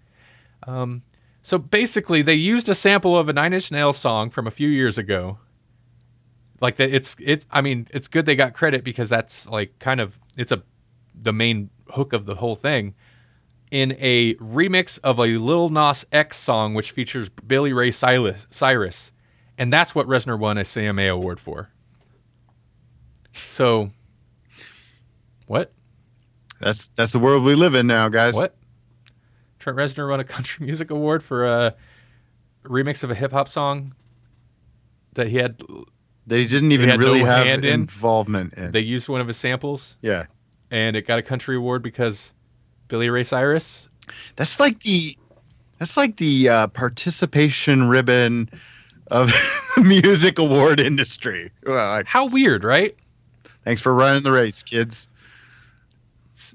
So basically, they used a sample of a Nine Inch Nails song from a few years ago. Like that, I mean, it's good they got credit because that's like kind of the main hook of the whole thing. In a remix of a Lil Nas X song, which features Billy Ray Cyrus, and that's what Reznor won a CMA award for. So. What? That's the world we live in now, guys. What? Trent Reznor won a country music award for a remix of a hip hop song that he didn't even really have involvement in. They used one of his samples. Yeah. And it got a country award because Billy Ray Cyrus. That's like the participation ribbon of the music award industry. Well, how weird, right? Thanks for running the race, kids.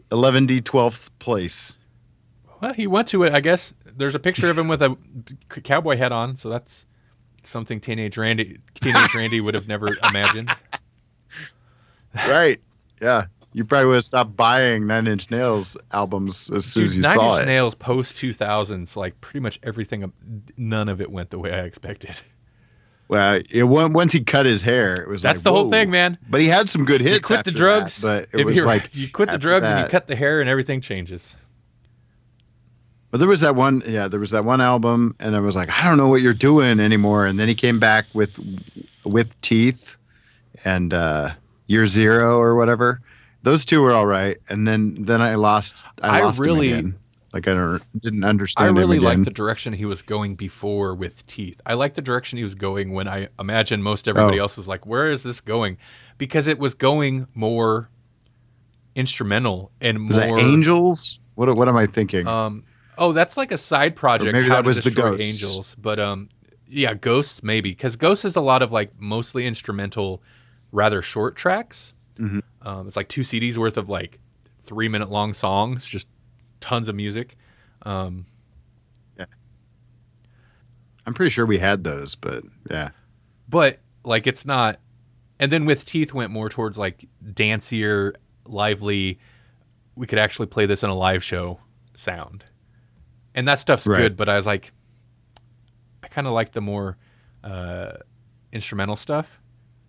11D 12th place. Well, he went to it, I guess. There's a picture of him with a cowboy hat on, so that's something Teenage Randy would have never imagined. Right. Yeah. You probably would have stopped buying Nine Inch Nails albums as soon as you saw it. Nine Inch Nails post 2000s, like pretty much everything, none of it went the way I expected. Well, once he cut his hair, it was that's the whole thing, man. But he had some good hits. You quit the drugs, but it was like you quit the drugs and you cut the hair, and everything changes. But there was that one, album, and I was like, I don't know what you're doing anymore. And then he came back with Teeth and Year Zero or whatever. Those two were all right, and then I lost him again. Like I didn't understand. I really liked him the direction he was going before with Teeth. I liked the direction he was going when I imagine most everybody else was like, "Where is this going?" Because it was going more instrumental and more. Was that Angels? What am I thinking? That's like a side project. Or maybe that was the Ghosts. Angels, but yeah, Ghosts maybe because Ghosts is a lot of like mostly instrumental, rather short tracks. Mm-hmm. It's like 2 CDs worth of like 3-minute long songs, just. Tons of music. Yeah. I'm pretty sure we had those, but yeah. But like it's not. And then with Teeth went more towards like dancier, lively. We could actually play this in a live show sound. And that stuff's good, but I was like, I kind of like the more instrumental stuff.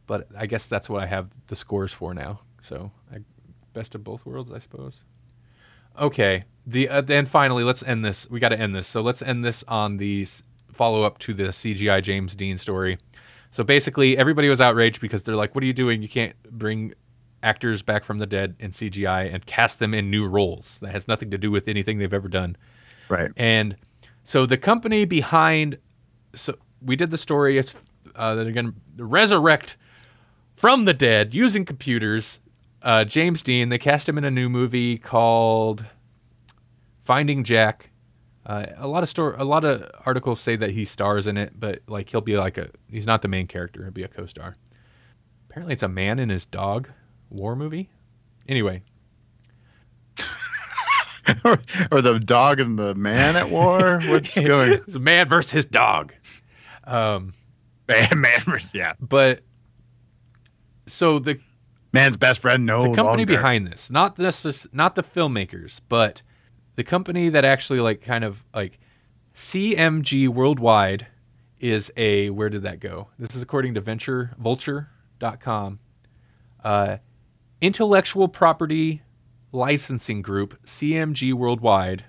But I guess that's what I have the scores for now. So best of both worlds, I suppose. Okay. Then finally, let's end this. We got to end this. So let's end this on the follow-up to the CGI James Dean story. So basically, everybody was outraged because they're like, what are you doing? You can't bring actors back from the dead in CGI and cast them in new roles. That has nothing to do with anything they've ever done. Right. And So the company behind, so we did the story. It's that are going to resurrect from the dead using computers. James Dean. They cast him in a new movie called Finding Jack. A lot of articles say that he stars in it, but like he'll be like he's not the main character. He'll be a co-star. Apparently, it's a man and his dog war movie. Anyway. or the dog and the man at war? What's going? It's a man versus his dog. Man versus, yeah. But so the man's best friend, the company behind this, not the filmmakers, but the company that actually like kind of like CMG Worldwide is a, where did that go? This is according to vulture.com. Intellectual property licensing group CMG Worldwide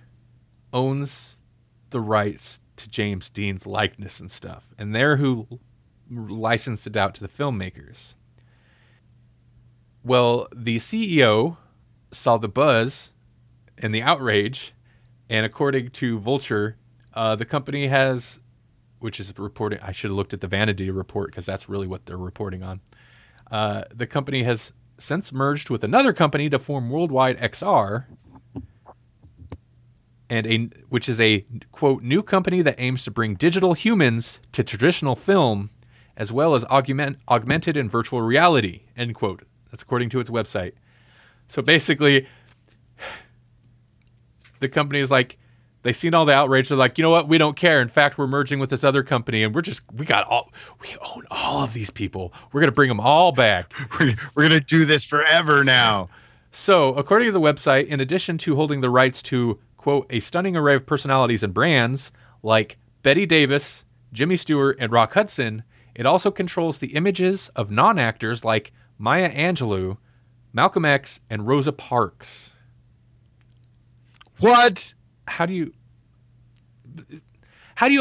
owns the rights to James Dean's likeness and stuff, and they're who licensed it out to the filmmakers. Well, the CEO saw the buzz and the outrage, and according to Vulture, the company has, which is reporting, I should have looked at the Vanity report because that's really what they're reporting on. The company has since merged with another company to form Worldwide XR, which is a, quote, new company that aims to bring digital humans to traditional film, as well as augmented and virtual reality, end quote. That's according to its website. So basically, the company is like, they seen all the outrage. They're like, you know what? We don't care. In fact, we're merging with this other company, and we own all of these people. We're going to bring them all back. We're going to do this forever now. So, according to the website, in addition to holding the rights to, quote, a stunning array of personalities and brands like Betty Davis, Jimmy Stewart, and Rock Hudson, it also controls the images of non-actors like Maya Angelou, Malcolm X, and Rosa Parks. What? How do you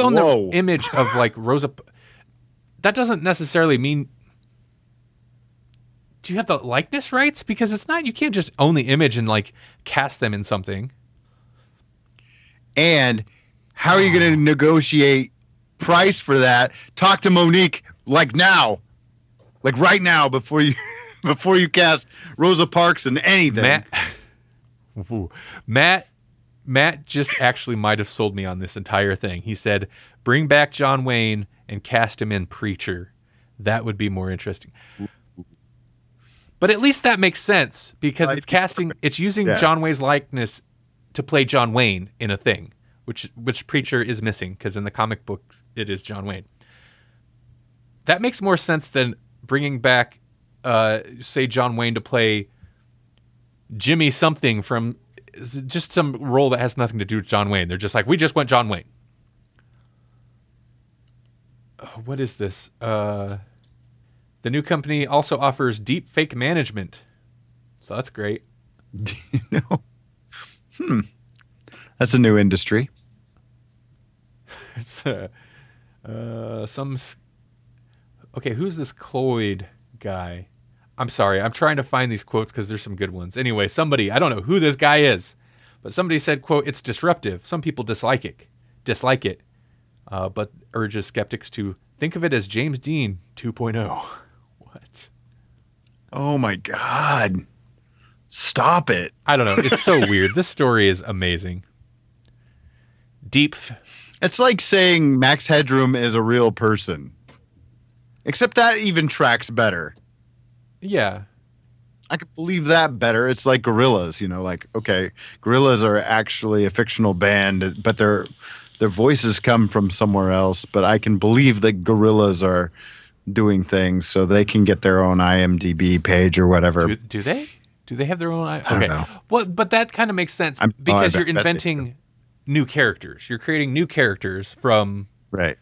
own the image of like Rosa? That doesn't necessarily mean. Do you have the likeness rights? Because it's not. You can't just own the image and like cast them in something. And how are you going to negotiate price for that? Talk to Monique like now, like right now before you cast Rosa Parks in anything. Matt just actually might have sold me on this entire thing. He said, bring back John Wayne and cast him in Preacher. That would be more interesting. But at least that makes sense because it's using John Wayne's likeness to play John Wayne in a thing, which Preacher is missing because in the comic books it is John Wayne. That makes more sense than bringing back, say, John Wayne to play Jimmy something from just some role that has nothing to do with John Wayne. They're just like, we just want John Wayne. What is this? The new company also offers deep fake management. So that's great. That's a new industry. It's okay, who's this Cloyd guy? I'm sorry, I'm trying to find these quotes because there's some good ones. Anyway, I don't know who this guy is, but somebody said, quote, it's disruptive. Some people dislike it, but urges skeptics to think of it as James Dean 2.0. What? Oh my God. Stop it. I don't know. It's so weird. This story is amazing. Deep. It's like saying Max Headroom is a real person. Except that even tracks better. Yeah. I could believe that better. It's like Gorillaz, like, okay, Gorillaz are actually a fictional band, but their voices come from somewhere else. But I can believe that Gorillaz are doing things so they can get their own IMDb page or whatever. Do they? Do they have their own? Okay. I don't know. Well, but that kind of makes sense because you're inventing new characters. You're creating new characters from. Right.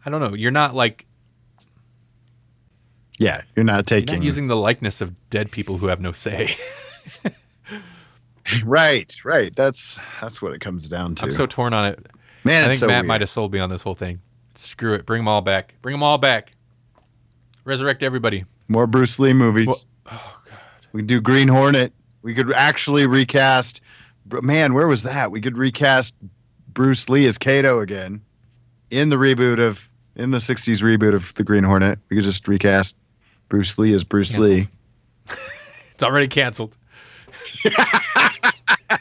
I don't know. You're not like. Yeah, you're not using the likeness of dead people who have no say. Right. That's what it comes down to. I'm so torn on it. Man, I think so Matt weird. might have sold me on this whole thing. Screw it. Bring them all back. Resurrect everybody. More Bruce Lee movies. Oh, God. We could do Green Hornet. We could actually recast. Man, where was that? We could recast Bruce Lee as Kato again in the 60s reboot of the Green Hornet. We could just recast Bruce Lee as Bruce Canceled. Lee. It's already canceled.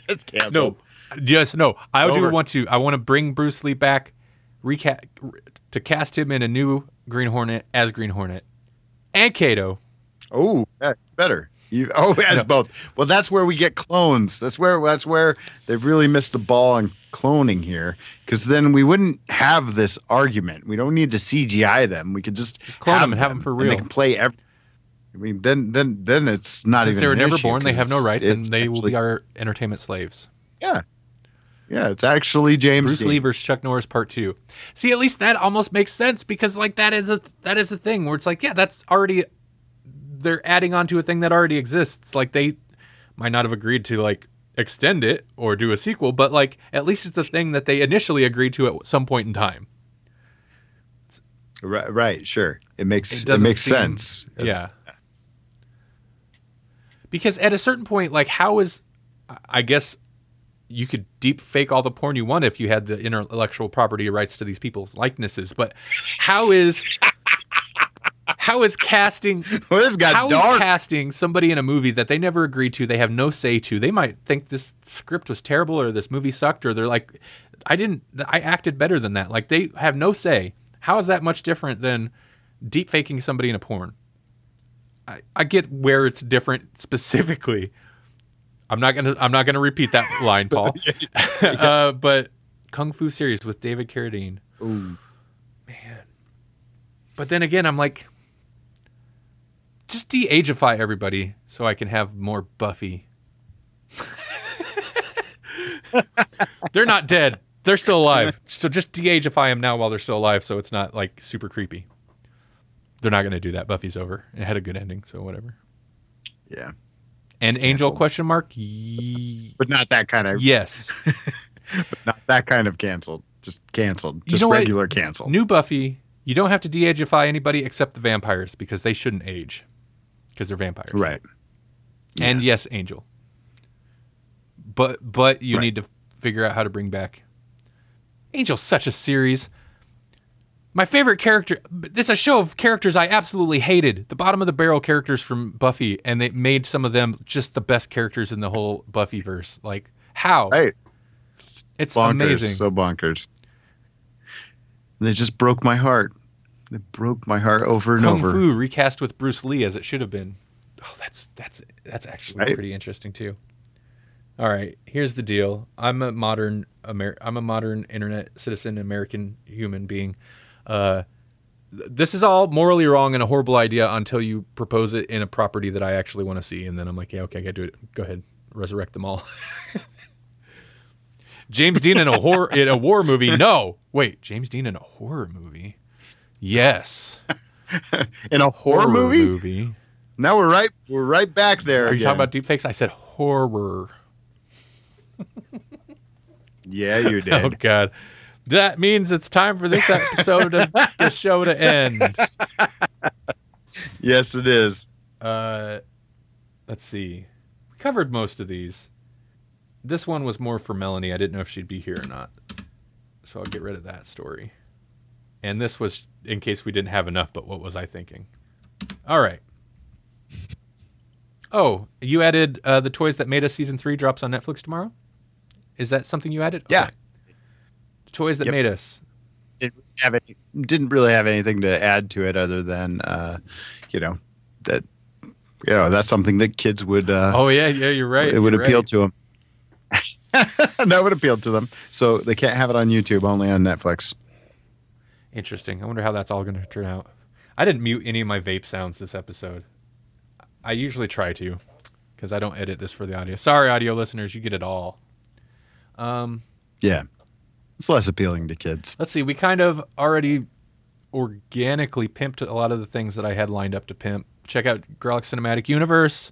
It's canceled. No. I Over. I want to bring Bruce Lee back, to cast him in a new Green Hornet as Green Hornet and Kato. Oh, that's better. Both. Well, that's where we get clones. That's where they've really missed the ball on cloning here, because then we wouldn't have this argument. We don't need to CGI them. We could just clone them and have them for real. And they can play every. I mean, then it's not Since even. they were an never issue, born, they have no rights, and they will actually, be our entertainment slaves. Yeah, it's actually James Bruce Dean. Lee versus Chuck Norris Part 2. See, at least that almost makes sense, because like that is a thing where it's like, yeah, that's already, they're adding on to a thing that already exists. Like they might not have agreed to like extend it or do a sequel, but like at least it's a thing that they initially agreed to at some point in time. Right, sure. It makes sense. Yeah. Because at a certain point, like how is, I guess you could deep fake all the porn you want if you had the intellectual property rights to these people's likenesses, but how is casting casting somebody in a movie that they never agreed to, they have no say to, they might think this script was terrible or this movie sucked, or they're like, I acted better than that. Like they have no say. How is that much different than deep faking somebody in a porn? I get where it's different specifically. I'm not gonna repeat that line, Paul. But Kung Fu series with David Carradine. Ooh, man. But then again, I'm like, just de-ageify everybody so I can have more Buffy. They're not dead. They're still alive. So just de-ageify them now while they're still alive, so it's not like super creepy. They're not going to do that. Buffy's over. It had a good ending, so whatever. Yeah. And Angel ? But not that kind of. Yes. But not that kind of canceled. Just canceled. Just regular canceled. New Buffy, you don't have to de-ageify anybody except the vampires, because they shouldn't age because they're vampires. Right. Yeah. And yes, Angel. But you need to figure out how to bring back. Angel's such a series. My favorite character, it's a show of characters I absolutely hated. The bottom of the barrel characters from Buffy, and they made some of them just the best characters in the whole Buffyverse. Like, how? Right. It's bonkers, amazing. So bonkers. They just broke my heart. They broke my heart over and Kung over. Fu recast with Bruce Lee as it should have been. Oh, that's actually pretty interesting too. All right, here's the deal. I'm a modern internet citizen, American human being. This is all morally wrong and a horrible idea until you propose it in a property that I actually want to see, and then I'm like, yeah, okay, I gotta do it. Go ahead, resurrect them all. James Dean in a war movie? No, wait, James Dean in a horror movie? Yes. In a horror movie? Now we're right back there. Are you talking about deepfakes? I said horror. Yeah, you did. Oh God. That means it's time for this episode of the show to end. Yes, it is. Let's see. We covered most of these. This one was more for Melanie. I didn't know if she'd be here or not. So I'll get rid of that story. And this was in case we didn't have enough, but what was I thinking? All right. Oh, you added The Toys That Made Us Season 3 drops on Netflix tomorrow? Is that something you added? Yeah. Okay. Toys That Made Us. It didn't really have anything to add to it other than, that's something that kids would. Oh yeah, you're right. It would appeal to them. That would appeal to them. So they can't have it on YouTube, only on Netflix. Interesting. I wonder how that's all going to turn out. I didn't mute any of my vape sounds this episode. I usually try to, because I don't edit this for the audio. Sorry, audio listeners, you get it all. Yeah. It's less appealing to kids. Let's see. We kind of already organically pimped a lot of the things that I had lined up to pimp. Check out Grawlix Cinematic Universe.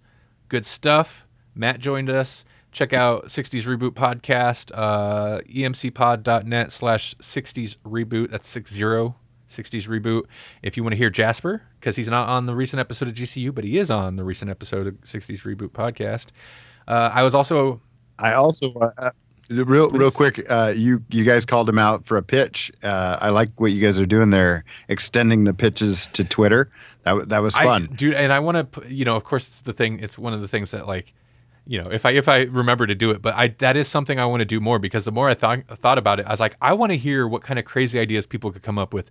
Good stuff. Matt joined us. Check out 60s Reboot Podcast, emcpod.net/60s Reboot. That's 60, 60s Reboot. If you want to hear Jasper, because he's not on the recent episode of GCU, but he is on the recent episode of 60s Reboot Podcast. Real quick, you guys called him out for a pitch. I like what you guys are doing there, extending the pitches to Twitter. That was fun, dude. And I want to, of course, it's the thing. It's one of the things that, like, if I remember to do it, but that is something I want to do more, because the more I thought about it, I was like, I want to hear what kind of crazy ideas people could come up with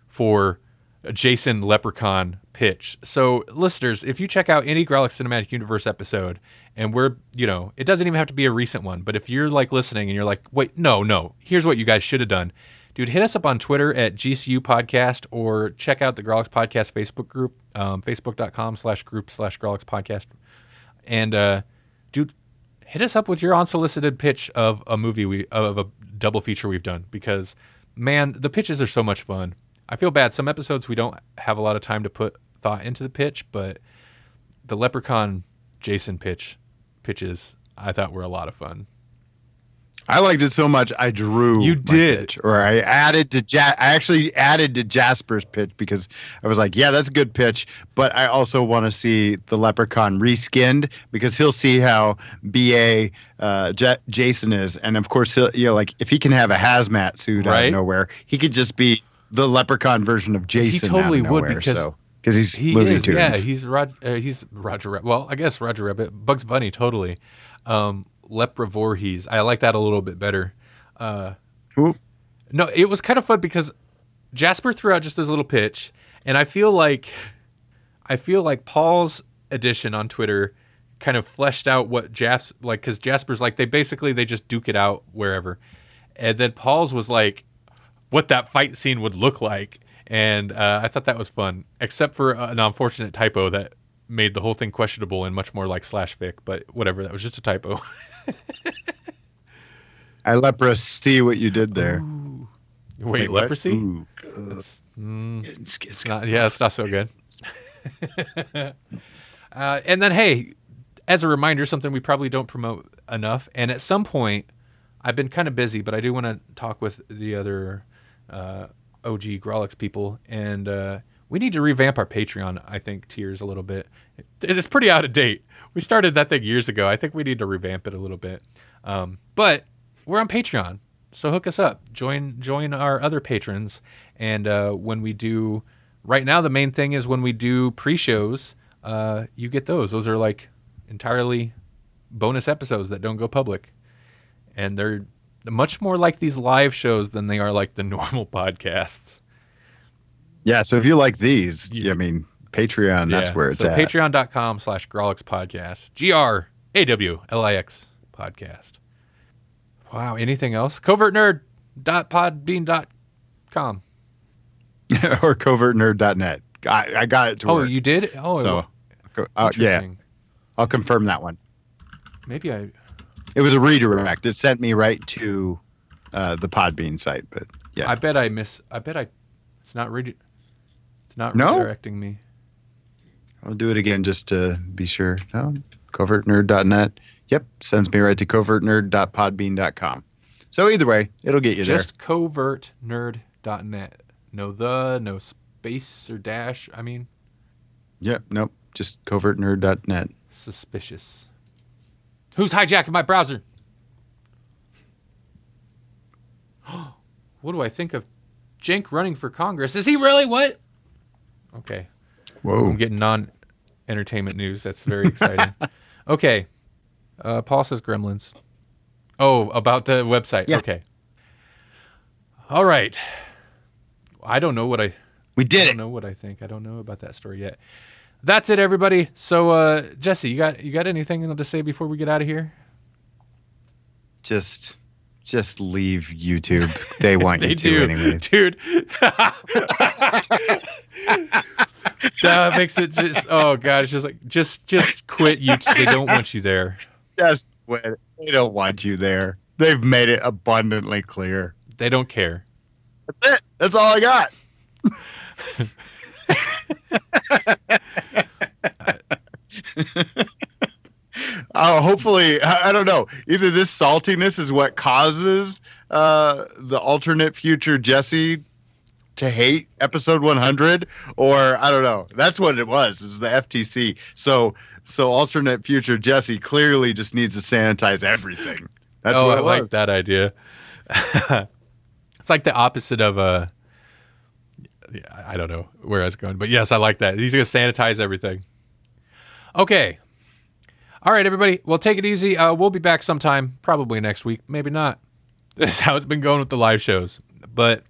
for a Jason Leprechaun pitch. So listeners, if you check out any Grawlix Cinematic Universe episode, and we're, it doesn't even have to be a recent one, but if you're like listening and you're like, wait, no, here's what you guys should have done. Dude, hit us up on Twitter at GCU Podcast, or check out the Grawlix Podcast Facebook group, facebook.com/group/Grawlix Podcast. And, dude, hit us up with your unsolicited pitch of a movie of a double feature we've done, because, man, the pitches are so much fun. I feel bad. Some episodes we don't have a lot of time to put thought into the pitch, but the Leprechaun Jason pitches I thought were a lot of fun. I liked it so much I drew. You did, pitch, or I actually added to Jasper's pitch, because I was like, yeah, that's a good pitch, but I also want to see the Leprechaun reskinned, because he'll see how BA Jason is, and of course he'll, like, if he can have a hazmat suit out of nowhere, he could just be the Leprechaun version of Jason. He totally out of nowhere, would, because he's Looney Tunes. Yeah, he's Roger Rabbit. Well, I guess Roger Rabbit, Bugs Bunny, totally. Leprevorhees. I like that a little bit better. No, it was kind of fun because Jasper threw out just this little pitch, and I feel like Paul's edition on Twitter kind of fleshed out what because Jasper's like, they just duke it out wherever, and then Paul's was like, what that fight scene would look like. And I thought that was fun, except for an unfortunate typo that made the whole thing questionable and much more like /fic, but whatever, that was just a typo. I see what you did there. Ooh. Wait, leprosy? Ooh. It's not so good. And then, hey, as a reminder, something we probably don't promote enough, and at some point, I've been kind of busy, but I do want to talk with the other OG Grawlix people, and we need to revamp our Patreon, I think, tiers a little bit. It's pretty out of date. We started that thing years ago. I think we need to revamp it a little bit. But we're on Patreon, so hook us up. Join our other patrons, and when we do, right now the main thing is when we do pre-shows, you get those. Those are like entirely bonus episodes that don't go public, and they're much more like these live shows than they are like the normal podcasts. Yeah, so if you like these, I mean, Patreon, that's where it's at. Patreon.com/Grawlix Podcast. GRAWLIX Podcast. Wow, anything else? Covertnerd.podbean.com. Or covertnerd.net. I got it to work. Oh, you did? Oh, so, yeah. I'll confirm that one. Maybe It was a redirect. It sent me right to the Podbean site, but yeah. I bet it's not redirecting me. I'll do it again just to be sure. No, covertnerd.net. Yep, sends me right to covertnerd.podbean.com. So either way, it'll get you just there. Just covertnerd.net. No space or dash, I mean. Yep, nope, just covertnerd.net. Suspicious. Who's hijacking my browser? What do I think of Cenk running for Congress? Is he really? What? Okay. Whoa. I'm getting non-entertainment news. That's very exciting. Okay. Paul says Gremlins. Oh, about the website. Yeah. Okay. All right. I don't know what I... We did it. I don't know what I think. I don't know about that story yet. That's it, everybody. So, Jesse, you got anything to say before we get out of here? Just leave YouTube. They want you to anyways. Dude. That makes it just, oh God, it's just like, just quit YouTube. They don't want you there. Just quit. They don't want you there. They've made it abundantly clear. They don't care. That's it. That's all I got. Hopefully, I don't know. Either this saltiness is what causes the alternate future Jesse to hate episode 100, or I don't know. That's what it was. It was the FTC. So alternate future Jesse clearly just needs to sanitize everything. That's what I it like was. that idea. It's like the opposite of I don't know where I was going, but yes, I like that. He's going to sanitize everything. Okay. All right, everybody. Well, take it easy. We'll be back sometime, probably next week. Maybe not. This is how it's been going with the live shows. But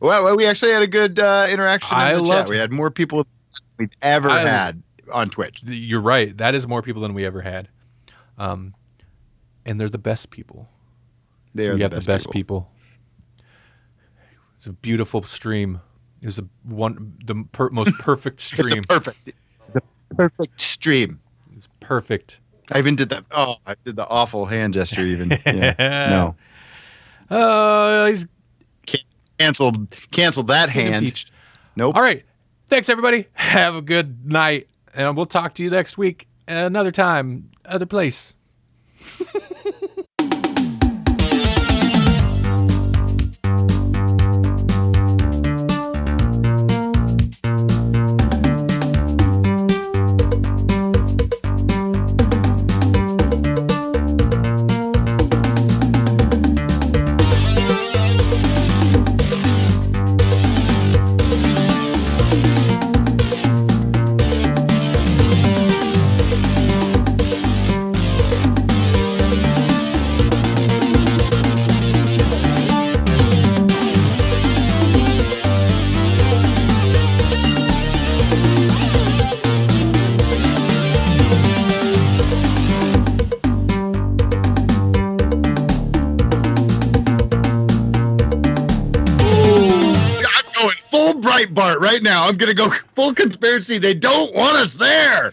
well, we actually had a good interaction in the chat. loved We it. had more people than we've ever had on Twitch. You're right. That is more people than we ever had. And they're the best people. They So are we the have best the best people. It's a beautiful stream. It was most perfect stream. The perfect stream. It's perfect. I even did that. Oh, I did the awful hand gesture. Even no. He's Canceled that hand. impeached. Nope. All right. Thanks, everybody. Have a good night. And we'll talk to you next week. Another time. Other place. I'm going full Breitbart right now. I'm going to go full conspiracy. They don't want us there.